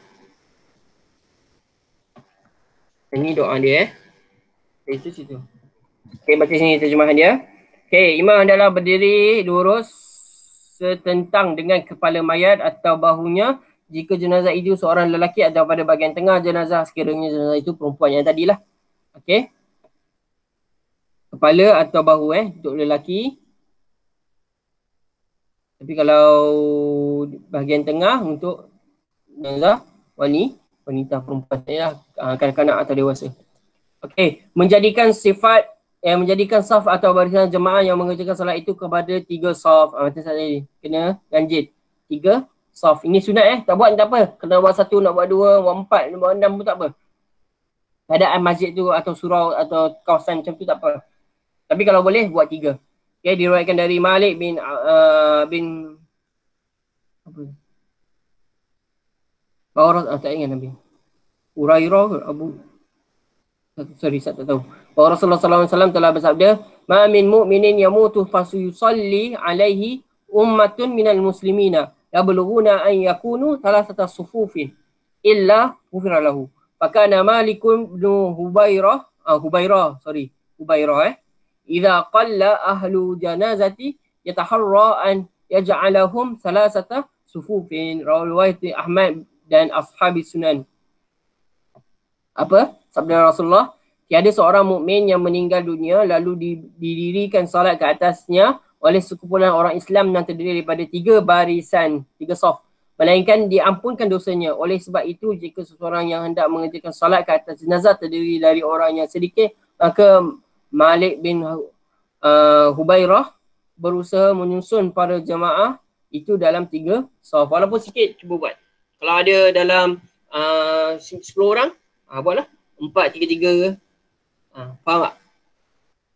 Ini doa dia Itu situ. Okey, baca sini terjemahan dia. Okey, imam adalah berdiri lurus setentang dengan kepala mayat atau bahunya jika jenazah itu seorang lelaki atau pada bahagian tengah jenazah sekiranya jenazah itu perempuan yang tadilah. Okey. Kepala atau bahu untuk lelaki. Tapi kalau bahagian tengah untuk jenazah wanita perempuan ya, kanak-kanak atau dewasa. Okey, menjadikan saf atau barisan jemaah yang mengerjakan solat itu kepada 3 saf. Macam saya ni, kena ganjil. 3 saf. Ini sunat tak buat tak apa. Kena buat 1, nak buat 2, buat 4, nak buat 6 pun tak apa. Keadaan masjid tu atau surau atau kawasan macam tu tak apa. Tapi kalau boleh buat 3. Okey, diriwayatkan dari Malik bin apa? Tak ingat Nabi. Urairah ke Abu sorry, saya tak tahu. Bahawa Rasulullah SAW telah bersabda, "Ma min mu'minin yamutu fasuyusalli alaihi ummatun minal muslimina yablughuna an yakunu thalathata sufufin illa ghufira lahu." Fakana Malikun bin Hubairah idza qalla ahlu janazati yataharra an yaj'alahum thalathata sufufin. Riwayat Ahmad dan ashabi sunan. Apa? Sabda Rasulullah, tiada seorang mukmin yang meninggal dunia lalu didirikan salat ke atasnya oleh sekumpulan orang Islam yang terdiri daripada 3 barisan, 3 saf. Melainkan diampunkan dosanya. Oleh sebab itu, jika seseorang yang hendak mengerjakan salat ke atas jenazah terdiri dari orang yang sedikit, maka Malik bin Hubairah berusaha menyusun para jemaah itu dalam 3 saf. Walaupun sikit, cuba buat. Kalau ada dalam 10 orang, buatlah 4, 3, 3 ke. Faham tak?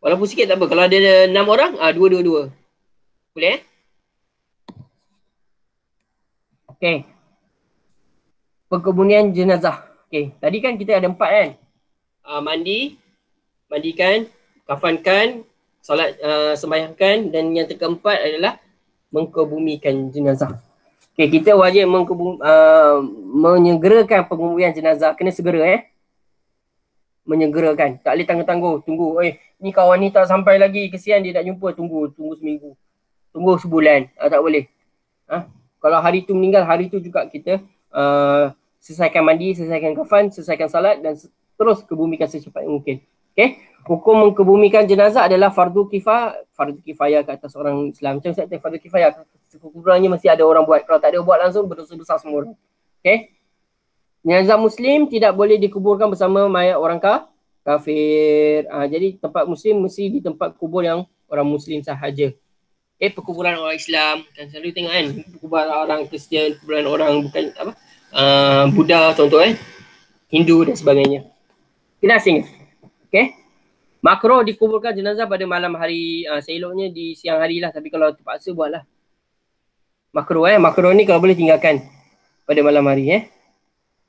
Walaupun sikit tak apa. Kalau ada 6 orang, 2, 2, 2. Boleh Okay. Perkebunan jenazah. Okay. Tadi kan kita ada 4 kan. Mandikan, kafankan, solat sembahyangkan, dan yang keempat adalah mengkebumikan jenazah. Okay, kita wajib menyegerakan penguburan jenazah. Kena segera menyegerakan. Tak boleh tangguh-tangguh. Tunggu. Ni kawan ni tak sampai lagi. Kesian dia tak jumpa. Tunggu seminggu. Tunggu sebulan. Tak boleh. Kalau hari tu meninggal, hari tu juga kita selesaikan mandi, selesaikan kafan, selesaikan salat dan terus kebumikan secepat mungkin. Okay. Hukum mengkebumikan jenazah adalah fardu kifayah ke atas orang Islam. Macam saya kata fardu kifayah. Sekurannya masih ada orang buat. Kalau tak ada buat langsung, berdosa besar semua orang. Okay. Jenazah Muslim tidak boleh dikuburkan bersama mayat orang kafir. Jadi tempat Muslim mesti di tempat kubur yang orang Muslim sahaja. Perkuburan orang Islam kan selalu tengok kan, perkuburan orang Kristian, perkuburan orang bukan apa Buddha contoh Hindu dan sebagainya. Kena asing. Okay. Makruh dikuburkan jenazah pada malam hari. Seeloknya di siang hari lah, tapi kalau terpaksa buatlah. Makruh makruh ni kalau boleh tinggalkan pada malam hari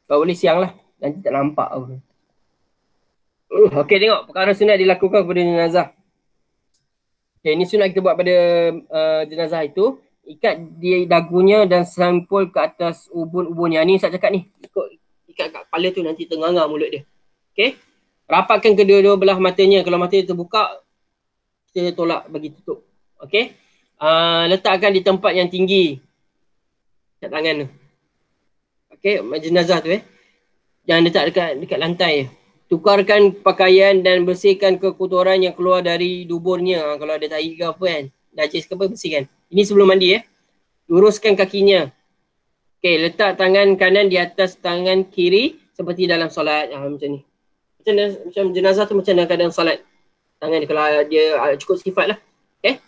kalau boleh siang lah, nanti tak nampak apa. Okay, tengok perkara sunat dilakukan kepada jenazah. Okay, ini sunat kita buat pada jenazah itu. Ikat di dagunya dan sampul ke atas ubun-ubunnya. Ni saya cakap ni. Ikat kat kepala tu, nanti ternganga mulut dia. Okay. Rapatkan kedua-dua belah matanya. Kalau mata dia terbuka, kita tolak bagi tutup. Okay. Letakkan di tempat yang tinggi. Kat tangan tu. Okay. Jenazah tu Jangan letak dekat lantai. Tukarkan pakaian dan bersihkan kekotoran yang keluar dari duburnya. Kalau ada tahi ke apa najis ke apa, bersihkan. Ini sebelum mandi Luruskan kakinya. Okay, letak tangan kanan di atas tangan kiri seperti dalam solat. Macam ni. Macam jenazah tu macam dalam keadaan solat. Tangan dia, kalau dia cukup sifat lah. Okay.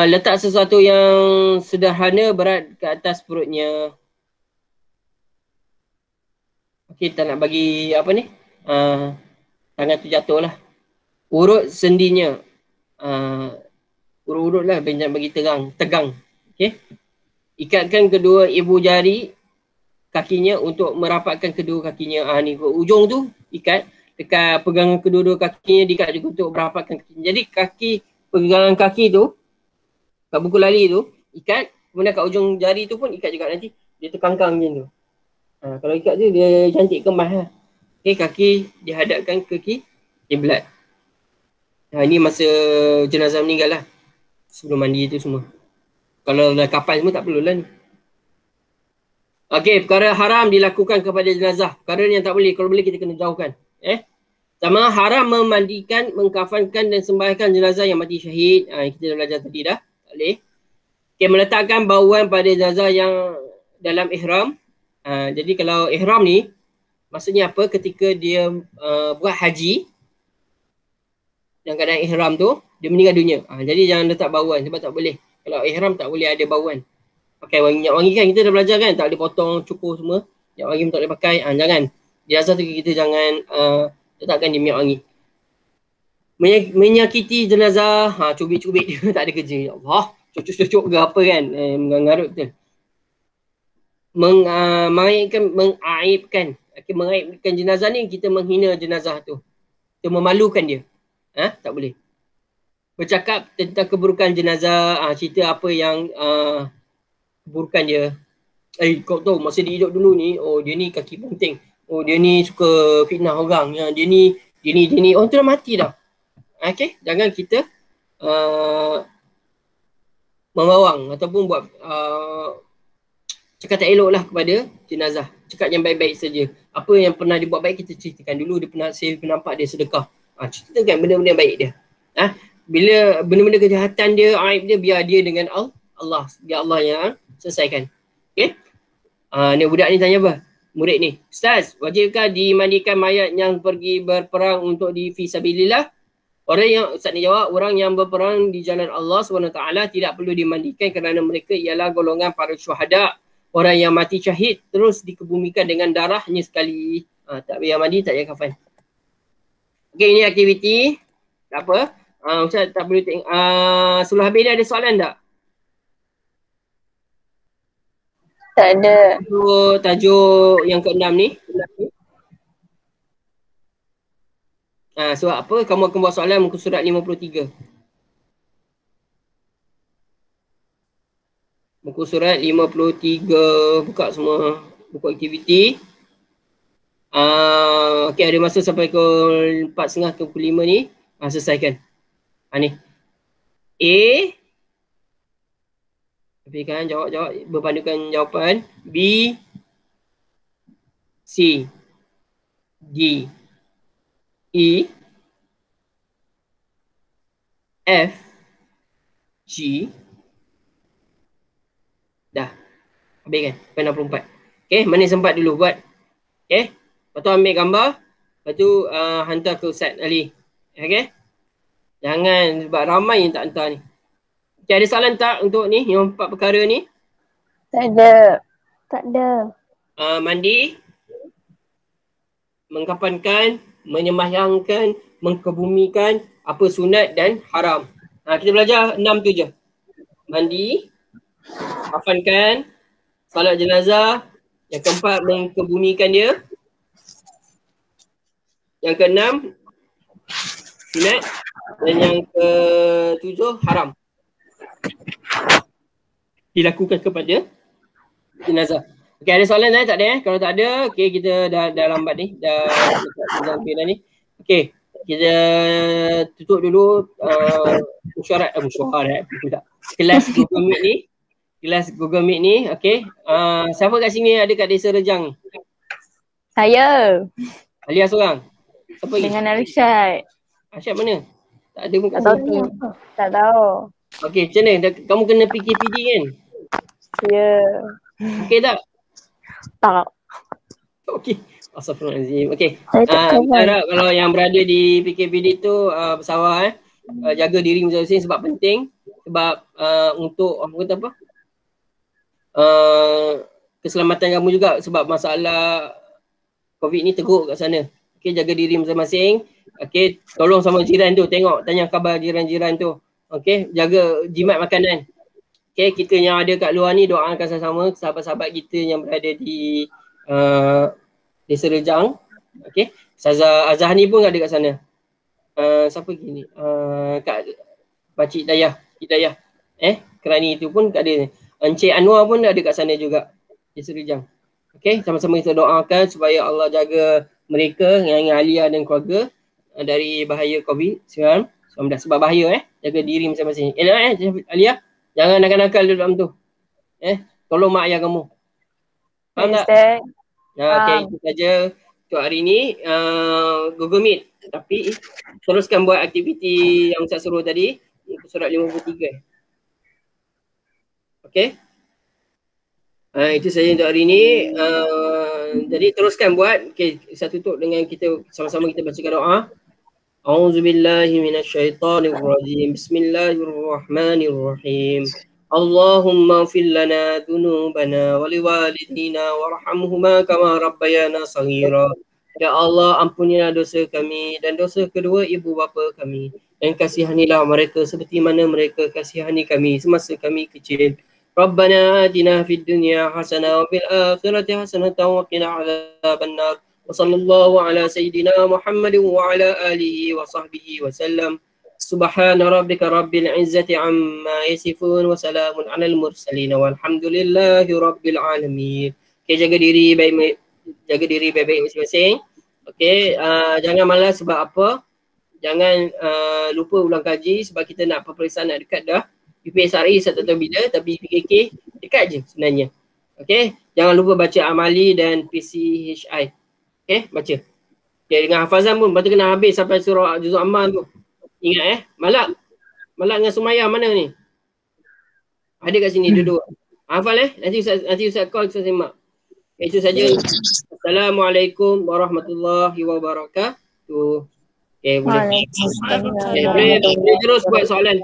Letak sesuatu yang sederhana berat ke atas perutnya. Okay, tak nak bagi apa ni, tangan tu jatuh lah. Urut sendinya. Urut-urut lah, jangan bagi tegang. Okay. Ikatkan kedua ibu jari kakinya untuk merapatkan kedua kakinya. Ni ujung tu ikat. Dekat pegangan kedua-dua kakinya diikat juga untuk merapatkan kakinya. Jadi pegangan kaki tu, kat buku lali tu, ikat. Kemudian kat ujung jari tu pun ikat juga, nanti dia terkangkang macam tu. Kalau ikat tu dia cantik kemas lah. Okay, kaki dihadapkan ke kiblat. Ini masa jenazah meninggal lah. Sebelum mandi tu semua. Kalau dah kapan semua tak perlulah ni. Okay, perkara haram dilakukan kepada jenazah. Perkara yang tak boleh, kalau boleh kita kena jauhkan. Sama haram memandikan, mengkafankan dan sembahyangkan jenazah yang mati syahid. Kita dah belajar tadi dah. Tak boleh. Okay, meletakkan bauan pada jenazah yang dalam ihram. Jadi kalau ihram ni, maksudnya apa? Ketika dia buat haji, yang keadaan ihram tu, dia meninggal dunia. Jadi jangan letak bauan sebab tak boleh. Kalau ihram tak boleh ada bauan. Pakai minyak wangi kan, kita dah belajar kan, tak boleh potong, cukur semua. Minyak wangi pun tak boleh pakai. Jangan. Jenazah tu kita jangan letakkan di minyak wangi. Menyakiti jenazah, cubit-cubit dia tak ada kerja. Ya Allah, cucuk-cucuk ke apa kan, mengarut betul. Mengaibkan jenazah ni, kita menghina jenazah tu. Kita memalukan dia. Tak boleh. Bercakap tentang keburukan jenazah, cerita apa yang keburukan dia. Kau tahu masa dia hidup dulu ni, dia ni kaki penting. Dia ni suka fitnah orang. Dia ni. Oh, tu dah mati dah. Okay, jangan kita membawang ataupun buat cakap tak elok lah kepada jenazah. Cakap yang baik-baik saja. Apa yang pernah dia buat baik, kita ceritakan dulu. Dia pernah nampak dia sedekah. Ceritakan benda-benda baik dia. Bila benda-benda kejahatan dia, aib dia, biar dia dengan Allah. Biar Allah yang selesaikan. Okay. Ni budak ni tanya apa? Murid ni. Ustaz, wajibkah dimandikan mayat yang pergi berperang untuk di fisabilillah? Orang yang, Ustaz ni jawab, orang yang berperang di jalan Allah SWT tidak perlu dimandikan kerana mereka ialah golongan para syuhada. Orang yang mati syahid terus dikebumikan dengan darahnya sekali. Tak payah mandi, tak payah kafan. Okey, ini aktiviti. Tak apa. Ustaz tak perlu tengok. Sebelum habis ni ada soalan tak? Tak ada. Tajuk yang ke-6 ni. Sebab apa? Kamu akan buat soalan muka surat 53. Muka surat 53. Buka semua buku aktiviti. Okey, ada masa sampai ke 4.30 ke pukul 5 ni. Selesaikan. Ni. A. Pilihkan jawab berpandukan jawapan. B. C. D. E, F, G. Dah. Habis kan? 64. Okay, mana sempat dulu buat. Okay. Lepas tu ambil gambar. Lepas tu hantar ke Ustaz Ali. Okay. Jangan, sebab ramai yang tak hantar ni. Okay, ada soalan tak untuk ni? Yang 4 perkara ni? Tak ada. Tak ada. Mandi. Mengkafankan, menyembahyangkan, mengkebumikan, apa sunat dan haram. Kita belajar 6 tu je. Mandi, kafankan, salat jenazah, yang keempat mengkebumikan dia, yang keenam sunat, dan yang ketujuh haram dilakukan kepada jenazah. Okey, ada soalan tak ada? Kalau tak ada, okey, kita dah lambat ni, dah dah ni. Okey, kita tutup dulu mesyuarat kelas Google Meet ni. Kelas Google Meet ni, okey. Siapa kat sini ada kat Desa Rejang ni? Saya. Alia seorang. Siapa lagi? Dengan Arsyad. Arsyad mana? Tak ada muka. Tak tahu. Tak tahu. Okey, macam mana? Kamu kena PKPD kan? Ya. Okey tak? Tak. Okey. Astagfirullahaladzim. Okey. Harap kalau yang berada di PKPD tu bersabar jaga diri masing-masing sebab penting. Sebab untuk apa kata apa? Keselamatan kamu juga sebab masalah COVID ni teruk kat sana. Okey, jaga diri masing-masing. Okey, tolong sama jiran tu, tengok, tanya khabar jiran-jiran tu. Okey, jaga jimat makanan. Okey, kita yang ada kat luar ni doakan sama-sama sahabat-sahabat kita yang berada di Desa Rejang. Okey, Ustazah Azhani pun ada kat sana. Siapa lagi ni? Kak Pakcik Hidayah. Kerani tu pun ada. Encik Anwar pun ada kat sana juga. Desa Rejang. Okey, sama-sama kita doakan supaya Allah jaga mereka dengan Alia dan keluarga dari bahaya COVID-19. Sebab bahaya jaga diri masing-masing. Alia, jangan nakal-nakal dalam tu. Tolong mak ayah kamu. Faham tak? Okey, itu saja untuk hari ni. Google Meet. Tapi teruskan buat aktiviti yang Ustaz suruh tadi. Surat 53. Okey. Itu saja untuk hari ini. Jadi teruskan buat. Okey, saya tutup dengan kita sama-sama kita bacakan doa. A'udzubillahi minasyaitonirrajim. Bismillahirrahmanirrahim. Allahumma ighfir lana dhunubana wa liwalidina warhamhuma kama rabbayana shaghira. Ya Allah, ampunilah dosa kami dan dosa kedua ibu bapa kami, dan kasihanilah mereka seperti mana mereka kasihani kami semasa kami kecil. Rabbana atina fid dunya hasanah wa fil akhirati hasanah wa qina adzabannar. Wa sallallahu ala sayyidina Muhammadin wa ala alihi wa sahbihi wa sallam. Subhana rabbika rabbil izzati amma yasifun wa salamun alal mursalin walhamdulillahi rabbil alamin. Okay, jaga diri baik-baik masing-masing. Okey, jangan malas sebab apa? Jangan lupa ulang kaji sebab kita nak peperiksaan nak dekat dah. UPSRE saya tak tahu bila, tapi PKK dekat je sebenarnya. Okey, jangan lupa baca amali dan PCHI. Okey, baca. Okey, dengan hafazan pun lepas tu kena habis sampai surah juzuk amal tu. Ingat Malak dengan Sumayyah mana ni? Ada kat sini duduk. Hafal nanti Ustaz call kita semak. Itu saja. Assalamualaikum warahmatullahi wabarakatuh. Okay, boleh terus buat soalan.